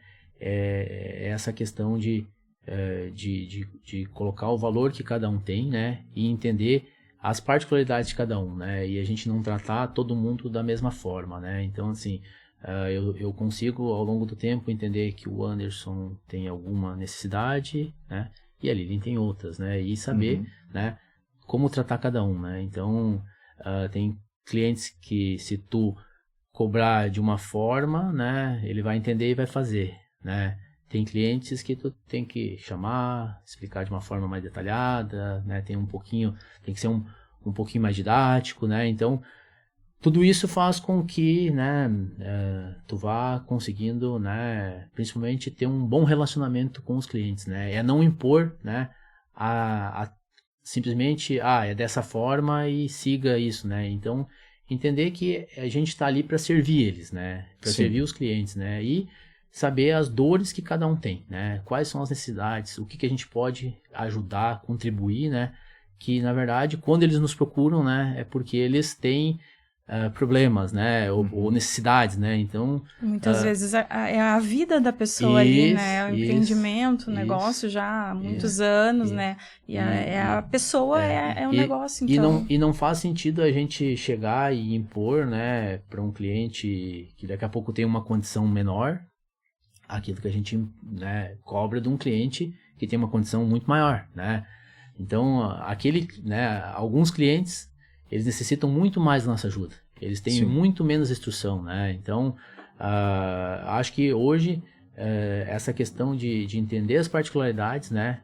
Speaker 3: essa questão de colocar o valor que cada um tem, né, e entender as particularidades de cada um, né, e a gente não tratar todo mundo da mesma forma, né, então assim, eu consigo ao longo do tempo entender que o Anderson tem alguma necessidade, né, e a Lilian tem outras, né, e saber, né, como tratar cada um, né, então tem clientes que se tu cobrar de uma forma, né, ele vai entender e vai fazer, né, tem clientes que tu tem que chamar, explicar de uma forma mais detalhada, né? Tem que ser um pouquinho mais didático, né? Então, tudo isso faz com que, né, tu vá conseguindo, né, principalmente ter um bom relacionamento com os clientes, né? É não impor, né, simplesmente, é dessa forma e siga isso, né? Então, entender que a gente está ali para servir eles, né? Para servir os clientes, né? E saber as dores que cada um tem, né? Quais são as necessidades, o que a gente pode ajudar, contribuir, né? Que, na verdade, quando eles nos procuram, né? É porque eles têm problemas, né? Ou necessidades, né? Então...
Speaker 1: Muitas vezes é a vida da pessoa ali, né? O empreendimento, o negócio já há muitos anos, né? E a pessoa é um negócio, então...
Speaker 3: E não faz sentido a gente chegar e impor, né? Para um cliente que daqui a pouco tem uma condição menor, aquilo que a gente, né, cobra de um cliente que tem uma condição muito maior, né? Então, alguns clientes, eles necessitam muito mais da nossa ajuda. Eles têm muito menos instrução, né? Então, acho que hoje, essa questão de entender as particularidades, né?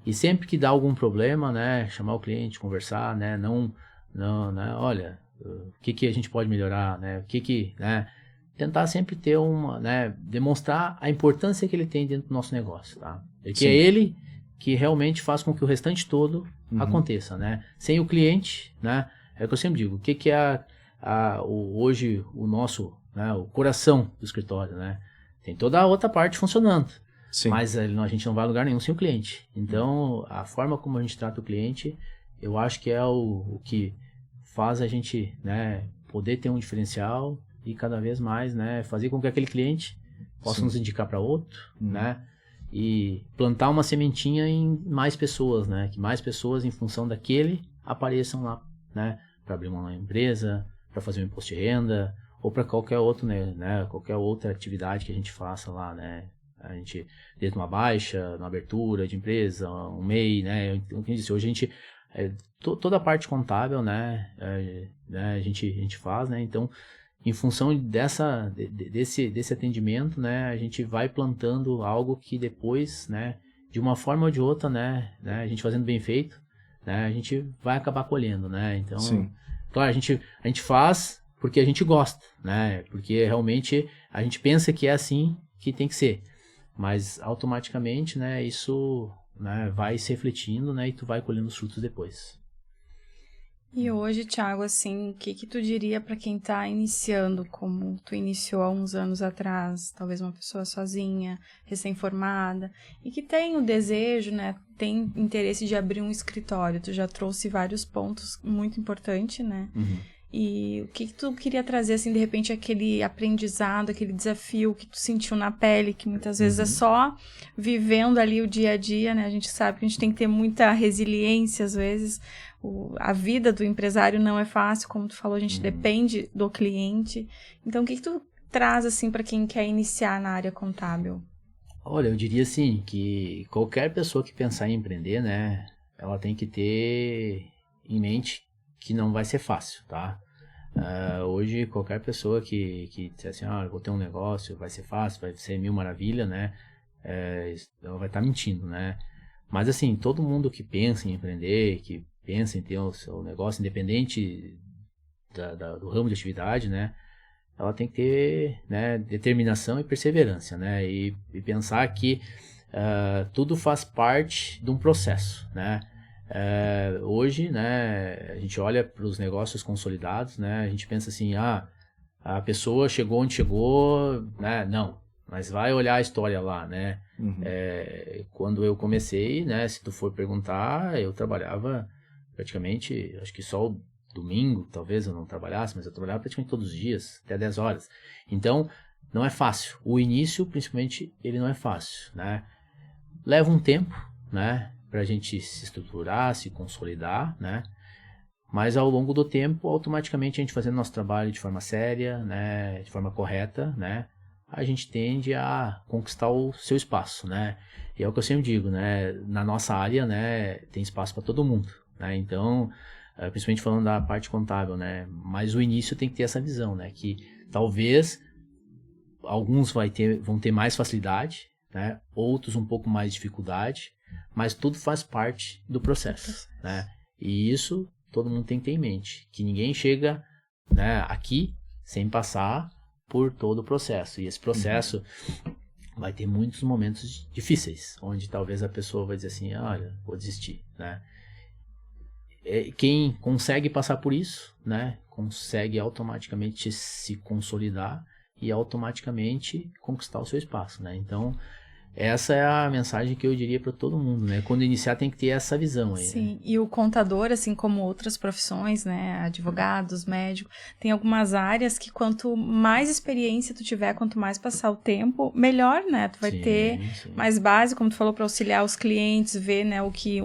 Speaker 3: E sempre que dá algum problema, né? Chamar o cliente, conversar, né? Não, né? Olha, o que a gente pode melhorar, né? Né? Tentar sempre ter né, demonstrar a importância que ele tem dentro do nosso negócio, tá? Porque é ele que realmente faz com que o restante todo aconteça, né? Sem o cliente, né? É o que eu sempre digo, o que é hoje o nosso, né, o coração do escritório, né? Tem toda a outra parte funcionando, mas a gente não vai a lugar nenhum sem o cliente. Então, a forma como a gente trata o cliente, eu acho que é o que faz a gente, né, poder ter um diferencial e cada vez mais, né, fazer com que aquele cliente possa nos indicar para outro, né, e plantar uma sementinha em mais pessoas, né, que mais pessoas em função daquele apareçam lá, né, para abrir uma empresa, para fazer um imposto de renda ou para qualquer outro, né, qualquer outra atividade que a gente faça lá, né, a gente desde uma baixa, uma abertura de empresa, um MEI, né, como eu disse, hoje a gente toda a parte contábil, né, a gente faz, né, então em função desse atendimento, né, a gente vai plantando algo que depois, né, de uma forma ou de outra, né, a gente fazendo bem feito, né, a gente vai acabar colhendo, né, então, claro, a gente faz porque a gente gosta, né? Porque realmente a gente pensa que é assim que tem que ser. Mas automaticamente, né, isso, né, vai se refletindo, né, e tu vai colhendo os frutos depois.
Speaker 1: E hoje, Thiago, assim, o que tu diria para quem tá iniciando, como tu iniciou há uns anos atrás, talvez uma pessoa sozinha, recém-formada, e que tem o desejo, né, tem interesse de abrir um escritório? Tu já trouxe vários pontos muito importantes, né?
Speaker 3: Uhum.
Speaker 1: E o que tu queria trazer, assim, de repente, aquele aprendizado, aquele desafio que tu sentiu na pele, que muitas vezes é só vivendo ali o dia a dia, né? A gente sabe que a gente tem que ter muita resiliência, às vezes. A vida do empresário não é fácil, como tu falou, a gente depende do cliente. Então, o que tu traz, assim, para quem quer iniciar na área contábil?
Speaker 3: Olha, eu diria assim, que qualquer pessoa que pensar em empreender, né, ela tem que ter em mente que não vai ser fácil, tá? Hoje, qualquer pessoa que disser assim, eu vou ter um negócio, vai ser fácil, vai ser mil maravilha, né? Ela vai estar mentindo, né? Mas assim, todo mundo que pensa em empreender, que pensa em ter o seu negócio independente do ramo de atividade, né? Ela tem que ter, né, determinação e perseverança, né? E pensar que tudo faz parte de um processo, né? Hoje, né, a gente olha para os negócios consolidados, né, a gente pensa assim, a pessoa chegou onde chegou, né, não, mas vai olhar a história lá, né, quando eu comecei, né, se tu for perguntar, eu trabalhava praticamente, acho que só o domingo, talvez eu não trabalhasse, mas eu trabalhava praticamente todos os dias, até 10 horas, então não é fácil, o início, principalmente, ele não é fácil, né, leva um tempo, né, para a gente se estruturar, se consolidar, né? Mas ao longo do tempo, automaticamente a gente fazendo nosso trabalho de forma séria, né? De forma correta, né? A gente tende a conquistar o seu espaço, né? E é o que eu sempre digo, né? Na nossa área, né? Tem espaço para todo mundo, né? Então, principalmente falando da parte contábil, né? Mas o início tem que ter essa visão, né? Que talvez alguns vão ter mais facilidade, né? Outros um pouco mais de dificuldade, mas tudo faz parte do processo, né? E isso todo mundo tem que ter em mente, que ninguém chega, né, aqui sem passar por todo o processo. E esse processo vai ter muitos momentos difíceis, onde talvez a pessoa vai dizer assim, olha, vou desistir, né? Quem consegue passar por isso, né, consegue automaticamente se consolidar e automaticamente conquistar o seu espaço, né? Então, essa é a mensagem que eu diria para todo mundo, né? Quando iniciar tem que ter essa visão aí.
Speaker 1: Sim,
Speaker 3: né?
Speaker 1: E o contador, assim como outras profissões, né, advogados, médicos, tem algumas áreas que quanto mais experiência tu tiver, quanto mais passar o tempo, melhor, né? Tu vai ter mais base, como tu falou, para auxiliar os clientes, ver, né, o que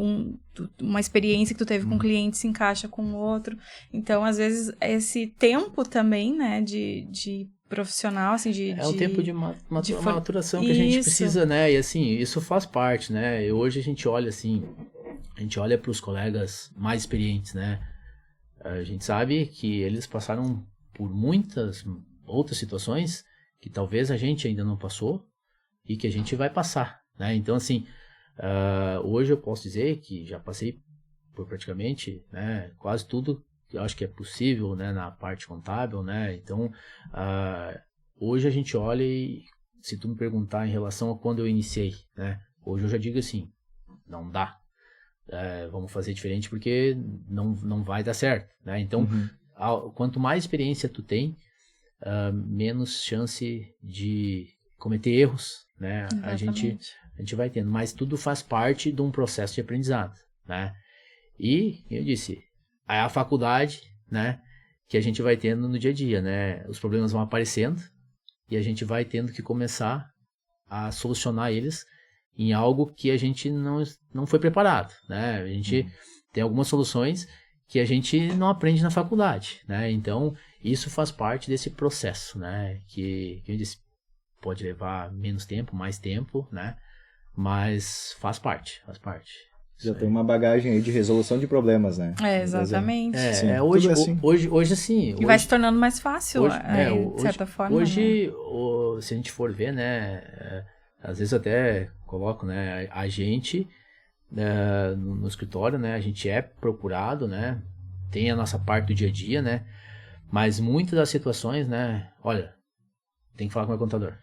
Speaker 1: uma experiência que tu teve com um cliente se encaixa com o outro. Então, às vezes, esse tempo também, né, de profissional, assim,
Speaker 3: o tempo de maturação que a gente precisa, né? E assim, isso faz parte, né? E hoje a gente olha assim, a gente olha para os colegas mais experientes, né? A gente sabe que eles passaram por muitas outras situações que talvez a gente ainda não passou e que a gente vai passar, né? Então, assim, hoje eu posso dizer que já passei por praticamente, né, quase tudo eu acho que é possível, né, na parte contábil, né, então hoje a gente olha e se tu me perguntar em relação a quando eu iniciei, né, hoje eu já digo assim, não dá, vamos fazer diferente porque não vai dar certo, né, então quanto mais experiência tu tem, menos chance de cometer erros, né, a gente vai tendo, mas tudo faz parte de um processo de aprendizado, né, e eu disse, é a faculdade, né, que a gente vai tendo no dia a dia, né? Os problemas vão aparecendo e a gente vai tendo que começar a solucionar eles em algo que a gente não foi preparado, né? A gente tem algumas soluções que a gente não aprende na faculdade, né? Então, isso faz parte desse processo, né? Que eu disse, pode levar menos tempo, mais tempo, né? Mas faz parte.
Speaker 2: Já tem uma bagagem aí de resolução de problemas, né?
Speaker 1: Exatamente.
Speaker 3: Hoje assim...
Speaker 1: E vai se tornando mais fácil, de certa forma.
Speaker 3: Hoje, se a gente for ver, né? Às vezes até coloco, né? A gente, no escritório, né? A gente é procurado, né? Tem a nossa parte do dia a dia, né? Mas muitas das situações, né, olha, tem que falar com o meu contador.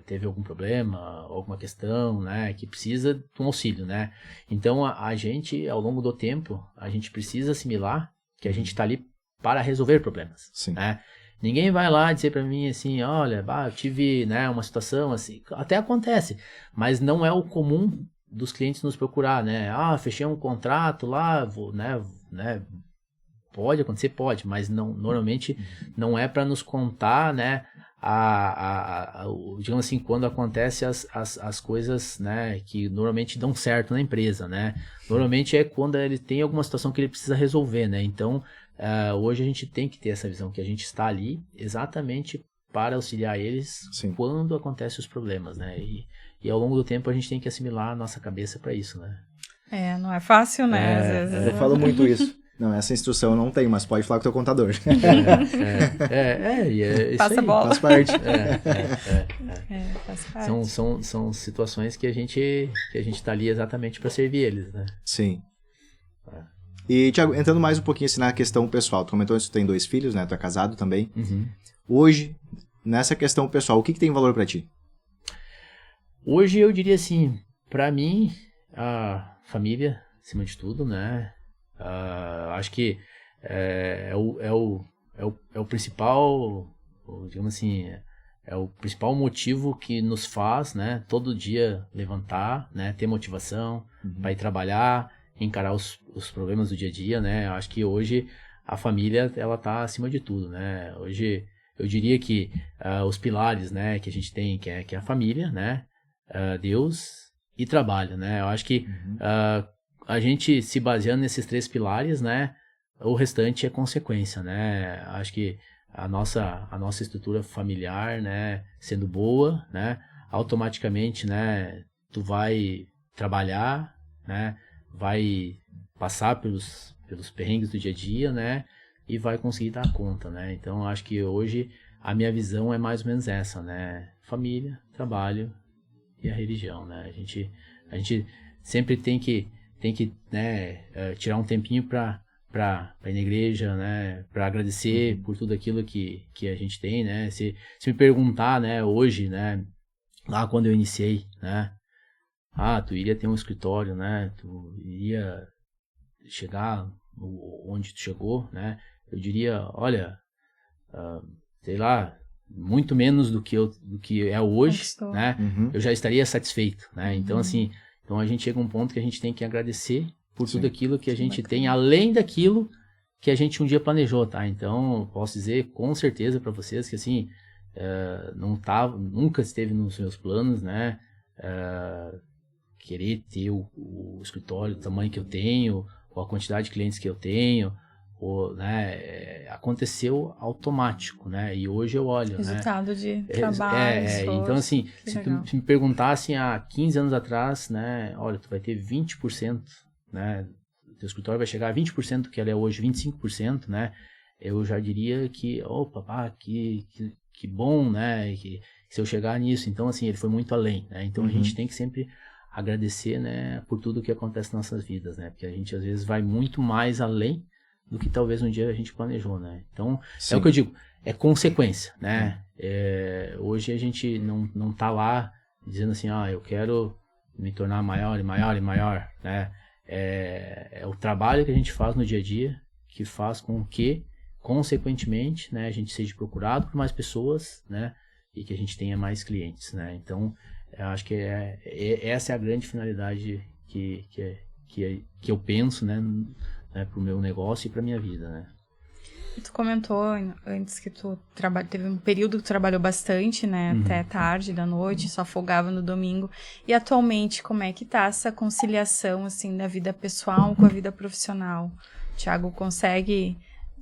Speaker 3: Teve algum problema, alguma questão, né, que precisa de um auxílio, né? Então, a gente, ao longo do tempo, a gente precisa assimilar que a gente está ali para resolver problemas,
Speaker 2: Sim.
Speaker 3: né? Ninguém vai lá dizer para mim assim, olha, eu tive, né, uma situação assim, até acontece, mas não é o comum dos clientes nos procurar, né? Fechei um contrato lá, né, pode acontecer, pode, mas não, normalmente não é para nos contar, né, digamos assim, quando acontece as coisas, né, que normalmente dão certo na empresa, né, normalmente é quando ele tem alguma situação que ele precisa resolver, né, então hoje a gente tem que ter essa visão, que a gente está ali exatamente para auxiliar eles
Speaker 2: Sim.
Speaker 3: quando acontecem os problemas, né, e ao longo do tempo a gente tem que assimilar a nossa cabeça para isso, né.
Speaker 1: Não é fácil, né, às vezes.
Speaker 2: Eu falo muito isso. Não, essa instrução eu não tenho, mas pode falar com o teu contador.
Speaker 3: Isso
Speaker 1: Passa a
Speaker 3: aí.
Speaker 1: bola.
Speaker 2: Faz parte.
Speaker 1: Faz parte.
Speaker 3: São situações que a gente tá ali exatamente para servir eles, né?
Speaker 2: Sim. E, Thiago, entrando mais um pouquinho assim, na questão pessoal, tu comentou que tu tem 2 filhos, né? Tu é casado também.
Speaker 3: Uhum.
Speaker 2: Hoje, nessa questão pessoal, o que tem valor pra ti?
Speaker 3: Hoje eu diria assim, para mim, a família, acima de tudo, né? Acho que é o principal, digamos assim, é o principal motivo que nos faz, né, todo dia levantar, né, ter motivação para ir trabalhar, encarar os problemas do dia a dia, né. Acho que hoje a família, ela tá acima de tudo, né. Hoje eu diria que os pilares, né, que a gente tem, que é a família, né, Deus e trabalho, né. Eu acho que a gente se baseando nesses 3 pilares, né, o restante é consequência, né, acho que a nossa estrutura familiar, né, sendo boa, né, automaticamente, né, tu vai trabalhar, né, vai passar pelos perrengues do dia a dia, né, e vai conseguir dar conta, né, então acho que hoje a minha visão é mais ou menos essa, né, família, trabalho e a religião, né, a gente sempre tem que né, tirar um tempinho para ir na igreja, né, para agradecer por tudo aquilo que a gente tem, né, se me perguntar, né, hoje, né, lá quando eu iniciei, né, tu iria ter um escritório, né, tu iria chegar onde tu chegou, né, eu diria, olha, sei lá, muito menos do que é hoje,
Speaker 1: Conquistou.
Speaker 3: né, eu já estaria satisfeito, né, então assim, então a gente chega a um ponto que a gente tem que agradecer por tudo aquilo que a gente tem, além daquilo que a gente um dia planejou, tá? Então, posso dizer com certeza para vocês que assim, nunca esteve nos meus planos, né? Querer ter o escritório do tamanho que eu tenho, ou a quantidade de clientes que eu tenho, ou, né? Aconteceu automático, né? E hoje eu olho,
Speaker 1: Resultado
Speaker 3: né?
Speaker 1: de trabalho, esforço.
Speaker 3: Então, assim, se me perguntassem há 15 anos atrás, né? Olha, tu vai ter 20%, né? O teu escritório vai chegar a 20% do que ela é hoje, 25%, né? Eu já diria que, que bom, né? Que se eu chegar nisso, então, assim, ele foi muito além, né? Então, a gente tem que sempre agradecer, né? Por tudo que acontece nas nossas vidas, né? Porque a gente, às vezes, vai muito mais além do que talvez um dia a gente planejou, né? Então, é o que eu digo, é consequência, né? Hoje a gente não tá lá dizendo assim, eu quero me tornar maior e maior e maior, né? É o trabalho que a gente faz no dia a dia que faz com que, consequentemente, né, a gente seja procurado por mais pessoas, né? E que a gente tenha mais clientes, né? Então, eu acho que essa é a grande finalidade que eu penso, né, para o meu negócio e para minha vida, né?
Speaker 1: Tu comentou antes que tu teve um período que tu trabalhou bastante, né? Até tarde da noite, só folgava no domingo. E atualmente, como é que tá essa conciliação, assim, da vida pessoal com a vida profissional? O Thiago consegue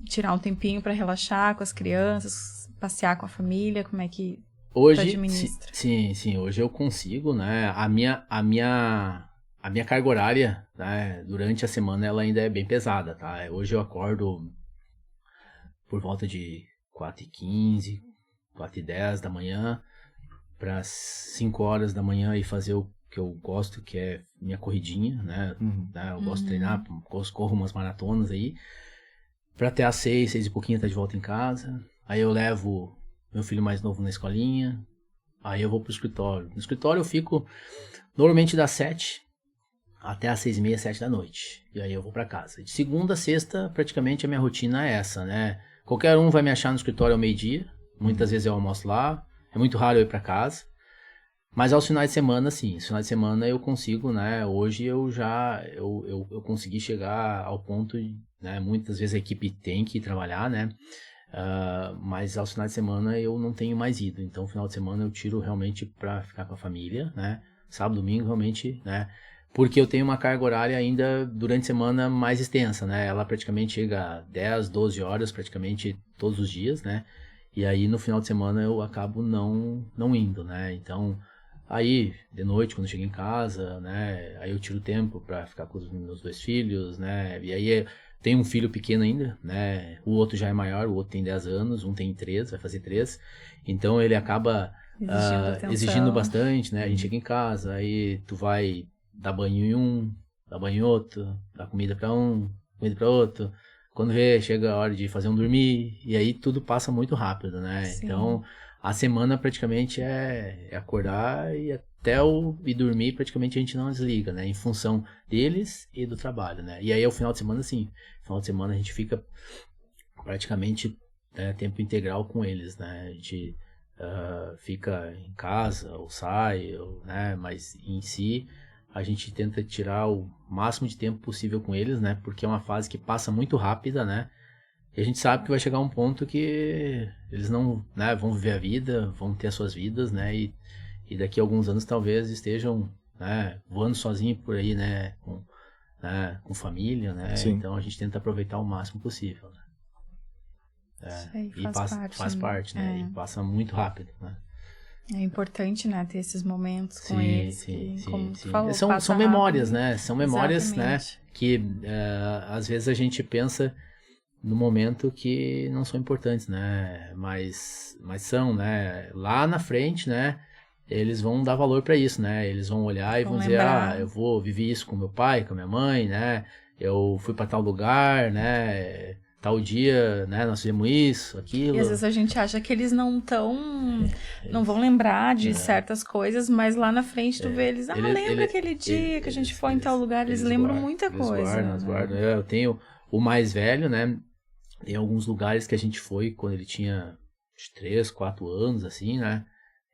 Speaker 1: tirar um tempinho para relaxar com as crianças, passear com a família? Como é que tu administra?
Speaker 3: Sim, hoje eu consigo, né? A minha carga horária, né, durante a semana, ela ainda é bem pesada, tá? Hoje eu acordo por volta de 4h15, 4h10 da manhã, para 5 horas da manhã e fazer o que eu gosto, que é minha corridinha, né? Eu gosto de treinar, corro umas maratonas aí. Pra até às 6, 6 e pouquinho tá de volta em casa. Aí eu levo meu filho mais novo na escolinha. Aí eu vou pro escritório. No escritório eu fico normalmente das 7 até às 6:30, 7 da noite. E aí eu vou pra casa. De segunda a sexta, praticamente a minha rotina é essa, né? Qualquer um vai me achar no escritório ao meio-dia. Muitas vezes eu almoço lá. É muito raro eu ir pra casa. Mas aos finais de semana, sim. Aos finais de semana eu consigo, né? Hoje eu já... Eu consegui chegar ao ponto... né? Muitas vezes a equipe tem que trabalhar, né? Mas aos finais de semana eu não tenho mais ido. Então, final de semana eu tiro realmente pra ficar com a família, né? Sábado, domingo, realmente, né? Porque eu tenho uma carga horária ainda durante a semana mais extensa, né? Ela praticamente chega a 10, 12 horas praticamente todos os dias, né? E aí no final de semana eu acabo não indo, né? Então, aí de noite quando eu chego em casa, né? Aí eu tiro tempo pra ficar com os meus 2 filhos, né? E aí tem um filho pequeno ainda, né? O outro já é maior, o outro tem 10 anos, um tem 3, vai fazer 3. Então ele acaba exigindo bastante, né? A gente chega em casa, aí tu vai dar banho em um, dar banho em outro, dar comida pra um, comida pra outro. Quando vê, chega a hora de fazer um dormir, e aí tudo passa muito rápido, né?
Speaker 1: Sim.
Speaker 3: Então, a semana praticamente é acordar e até ir dormir, praticamente a gente não desliga, né? Em função deles e do trabalho, né? E aí, ao final de semana, sim. No final de semana a gente fica praticamente tempo integral com eles, né? A gente fica em casa ou sai, né? Mas em si... a gente tenta tirar o máximo de tempo possível com eles, né? Porque é uma fase que passa muito rápida, né? E a gente sabe que vai chegar um ponto que eles não, né, vão viver a vida, vão ter as suas vidas, né? E daqui a alguns anos talvez estejam, né, voando sozinho por aí, né? Com família, né?
Speaker 2: Sim.
Speaker 3: Então a gente tenta aproveitar o máximo possível, né?
Speaker 1: Isso aí
Speaker 3: E faz parte, né? E passa muito rápido, né?
Speaker 1: É importante, né, ter esses momentos com eles. Como tu falou,
Speaker 3: são memórias, né? São memórias,
Speaker 1: Exatamente.
Speaker 3: né? Que às vezes a gente pensa no momento que não são importantes, né? Mas são, né? Lá na frente, né? Eles vão dar valor para isso, né? Eles vão olhar e vão dizer, eu vivi isso com meu pai, com minha mãe, né? Eu fui para tal lugar, né? Tal dia, né, nós fizemos isso, aquilo.
Speaker 1: E às vezes a gente acha que eles não vão lembrar de certas coisas, mas lá na frente tu vê eles, lembra aquele dia que a gente foi em tal lugar, eles lembram muita coisa.
Speaker 3: Eles guardam. Eu tenho o mais velho, né, tem alguns lugares que a gente foi quando ele tinha 3, 4 anos, assim, né,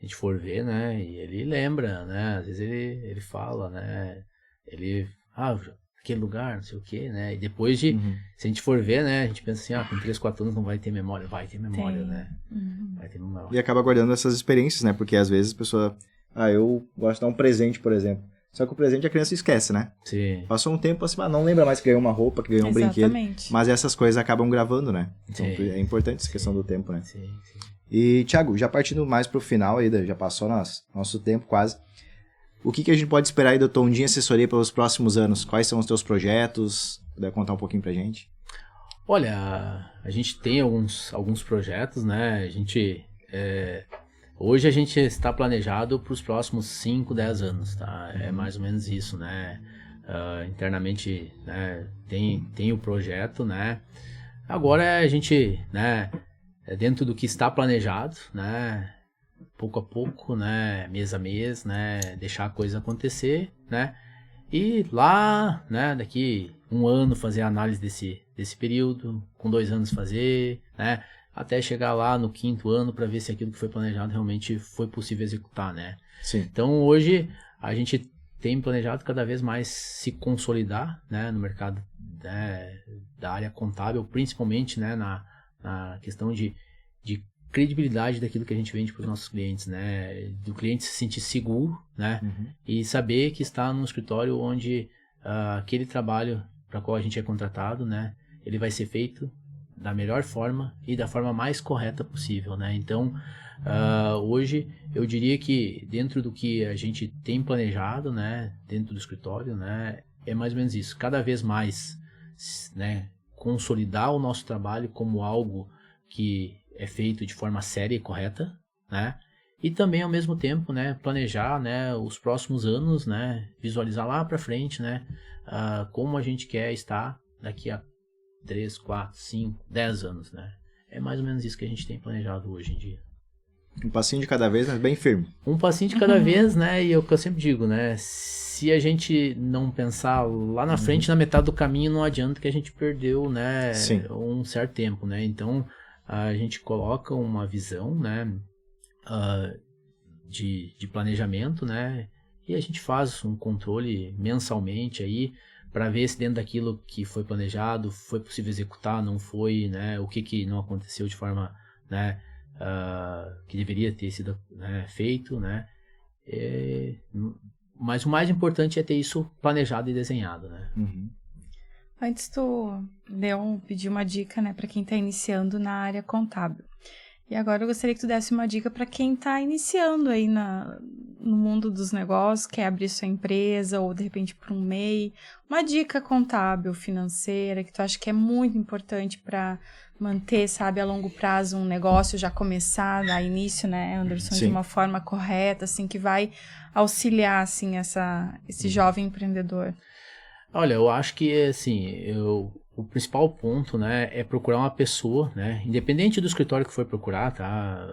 Speaker 3: a gente for ver, né, e ele lembra, né, às vezes ele fala, né, ele, aquele lugar, não sei o que, né? E depois de, se a gente for ver, né? A gente pensa assim, com 3, 4 anos não vai ter memória. Vai ter memória, né? Vai ter memória.
Speaker 2: E acaba guardando essas experiências, né? Porque às vezes a pessoa... eu gosto de dar um presente, por exemplo. Só que o presente a criança esquece, né?
Speaker 3: Sim.
Speaker 2: Passou um tempo assim, não lembra mais que ganhou uma roupa, que ganhou um brinquedo. Mas essas coisas acabam gravando, né? Então é importante essa questão do tempo, né?
Speaker 3: Sim.
Speaker 2: E, Thiago, já partindo mais pro final aí, já passou nosso tempo quase. O que a gente pode esperar aí do Tondinha Assessoria pelos próximos anos? Quais são os teus projetos? Puder contar um pouquinho pra gente?
Speaker 3: Olha, a gente tem alguns projetos, né? A gente... hoje a gente está planejado para os próximos 5, 10 anos, tá? É mais ou menos isso, né? Internamente, né? Tem o projeto, né? Agora a gente, né? Dentro do que está planejado, né? Pouco a pouco, né, mês a mês, né, deixar a coisa acontecer, né, e lá, né, daqui 1 ano fazer a análise desse período, com 2 anos fazer, né, até chegar lá no 5º ano para ver se aquilo que foi planejado realmente foi possível executar, né.
Speaker 2: Sim.
Speaker 3: Então hoje a gente tem planejado cada vez mais se consolidar, né, no mercado, né, da área contábil, principalmente, né, na questão de credibilidade daquilo que a gente vende para os nossos clientes, né? Do cliente se sentir seguro, né? E saber que está num escritório onde aquele trabalho para qual a gente é contratado, né? Ele vai ser feito da melhor forma e da forma mais correta possível, né? Então, hoje eu diria que dentro do que a gente tem planejado, né? Dentro do escritório, né? É mais ou menos isso. Cada vez mais, né? Consolidar o nosso trabalho como algo que é feito de forma séria e correta, né? E também ao mesmo tempo, né, planejar, né, os próximos anos, né, visualizar lá para frente, né, como a gente quer estar daqui a 3, 4, 5, 10 anos, né? É mais ou menos isso que a gente tem planejado hoje em dia.
Speaker 2: Um passinho de cada vez, mas bem firme.
Speaker 3: Um passinho de cada vez, né? E é o que eu sempre digo, né? Se a gente não pensar lá na frente, na metade do caminho, não adianta que a gente perdeu, né?
Speaker 2: Sim.
Speaker 3: Um certo tempo, né? Então, a gente coloca uma visão, né? De planejamento, né? E a gente faz um controle mensalmente aí para ver se dentro daquilo que foi planejado foi possível executar, não foi, né? O que não aconteceu de forma, né? Que deveria ter sido, né, feito, né? Mas o mais importante é ter isso planejado e desenhado, né?
Speaker 2: Uhum.
Speaker 1: Antes tu pediu uma dica, né, para quem está iniciando na área contábil. E agora eu gostaria que tu desse uma dica para quem está iniciando aí no mundo dos negócios, quer abrir sua empresa ou de repente para um MEI. Uma dica contábil, financeira, que tu acha que é muito importante para manter, sabe, a longo prazo um negócio, já começar, dar início, né, Anderson,
Speaker 2: Sim.
Speaker 1: de uma forma correta, assim, que vai auxiliar, assim, esse jovem empreendedor.
Speaker 3: Olha, eu acho que, assim, o principal ponto, né, é procurar uma pessoa, né, independente do escritório que for procurar, tá,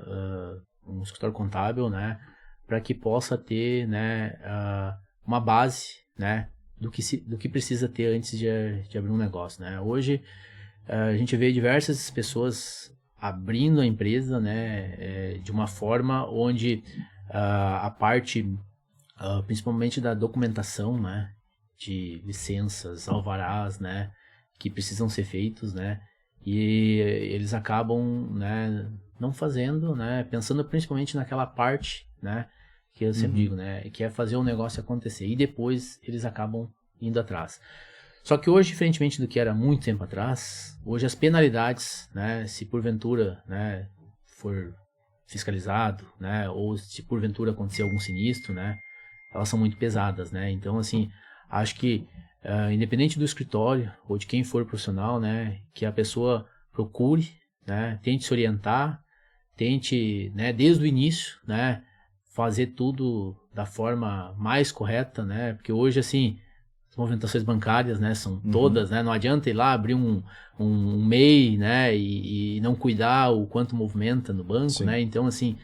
Speaker 3: um escritório contábil, né, para que possa ter, né, uma base, né, do que precisa ter antes de abrir um negócio, né. Hoje, a gente vê diversas pessoas abrindo a empresa, né, de uma forma onde a parte, principalmente da documentação, né, de licenças, alvarás, né, que precisam ser feitos, né, e eles acabam, né, não fazendo, né, pensando principalmente naquela parte, né, que eu sempre digo, né, que é fazer o negócio acontecer, e depois eles acabam indo atrás. Só que hoje, diferentemente do que era muito tempo atrás, hoje as penalidades, né, se porventura, né, for fiscalizado, né, ou se porventura acontecer algum sinistro, né, elas são muito pesadas, né, então, assim, acho que, independente do escritório ou de quem for profissional, né, que a pessoa procure, né, tente se orientar, tente, né, desde o início, né, fazer tudo da forma mais correta, né, porque hoje, assim, as movimentações bancárias, né, são todas, né, não adianta ir lá abrir um MEI, né, e não cuidar o quanto movimenta no banco,
Speaker 2: Sim.
Speaker 3: né, então, assim,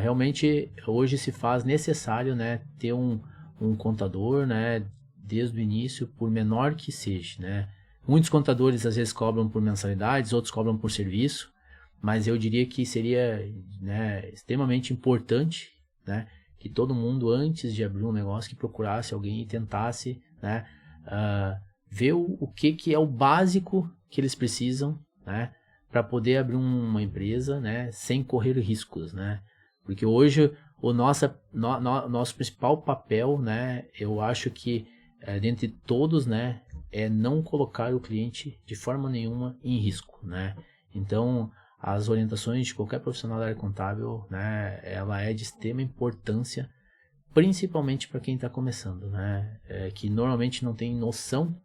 Speaker 3: realmente, hoje se faz necessário, né, ter um contador, né, desde o início, por menor que seja, né. Muitos contadores, às vezes, cobram por mensalidades, outros cobram por serviço, mas eu diria que seria, né, extremamente importante, né, que todo mundo, antes de abrir um negócio, que procurasse alguém e tentasse, né, ver o que é o básico que eles precisam, né, para poder abrir uma empresa, né, sem correr riscos, né, porque hoje o nosso principal papel, né, eu acho que dentre todos, né, é não colocar o cliente de forma nenhuma em risco, né, então as orientações de qualquer profissional da área contábil, né, ela é de extrema importância, principalmente para quem está começando, né, que normalmente não tem noção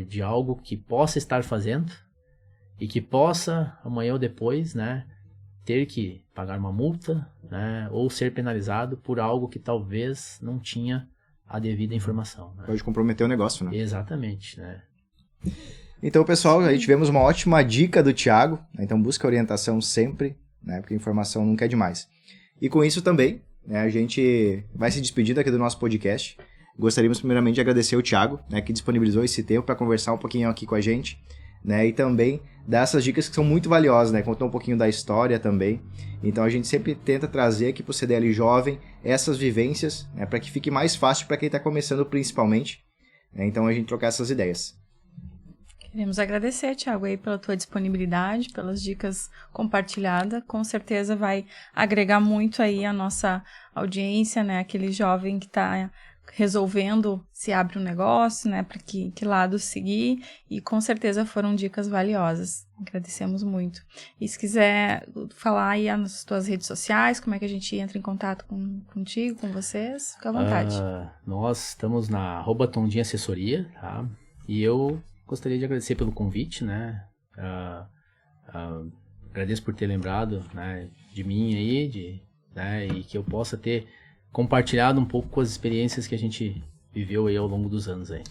Speaker 3: de algo que possa estar fazendo e que possa, amanhã ou depois, né, ter que pagar uma multa, né, ou ser penalizado por algo que talvez não tinha a devida informação. Né?
Speaker 2: Pode comprometer o negócio, né?
Speaker 3: Exatamente, né.
Speaker 2: Então, pessoal, aí tivemos uma ótima dica do Thiago, né? Então busca orientação sempre, né? Porque informação nunca é demais. E com isso também, né, a gente vai se despedindo aqui do nosso podcast. Gostaríamos primeiramente de agradecer o Thiago, né, que disponibilizou esse tempo para conversar um pouquinho aqui com a gente, né, e também dar essas dicas que são muito valiosas, né, contou um pouquinho da história também. Então a gente sempre tenta trazer aqui para o CDL Jovem essas vivências, né, para que fique mais fácil para quem está começando principalmente, né, então a gente trocar essas ideias.
Speaker 1: Queremos agradecer, Thiago, aí pela tua disponibilidade, pelas dicas compartilhadas. Com certeza vai agregar muito aí a nossa audiência, né? Aquele jovem que está resolvendo se abre um negócio, né? Para que lado seguir. E com certeza foram dicas valiosas. Agradecemos muito. E se quiser falar aí nas tuas redes sociais, como é que a gente entra em contato contigo, com vocês, fica à vontade.
Speaker 3: Nós estamos na @Tondinha Assessoria, tá? E eu gostaria de agradecer pelo convite, né, agradeço por ter lembrado, né, de mim aí, né, e que eu possa ter compartilhado um pouco com as experiências que a gente viveu aí ao longo dos anos aí.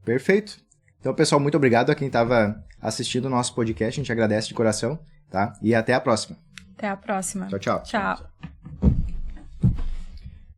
Speaker 2: Perfeito. Então, pessoal, muito obrigado a quem estava assistindo o nosso podcast. A gente agradece de coração, tá? E até a próxima.
Speaker 1: Até a próxima.
Speaker 2: Tchau, tchau.
Speaker 1: Tchau.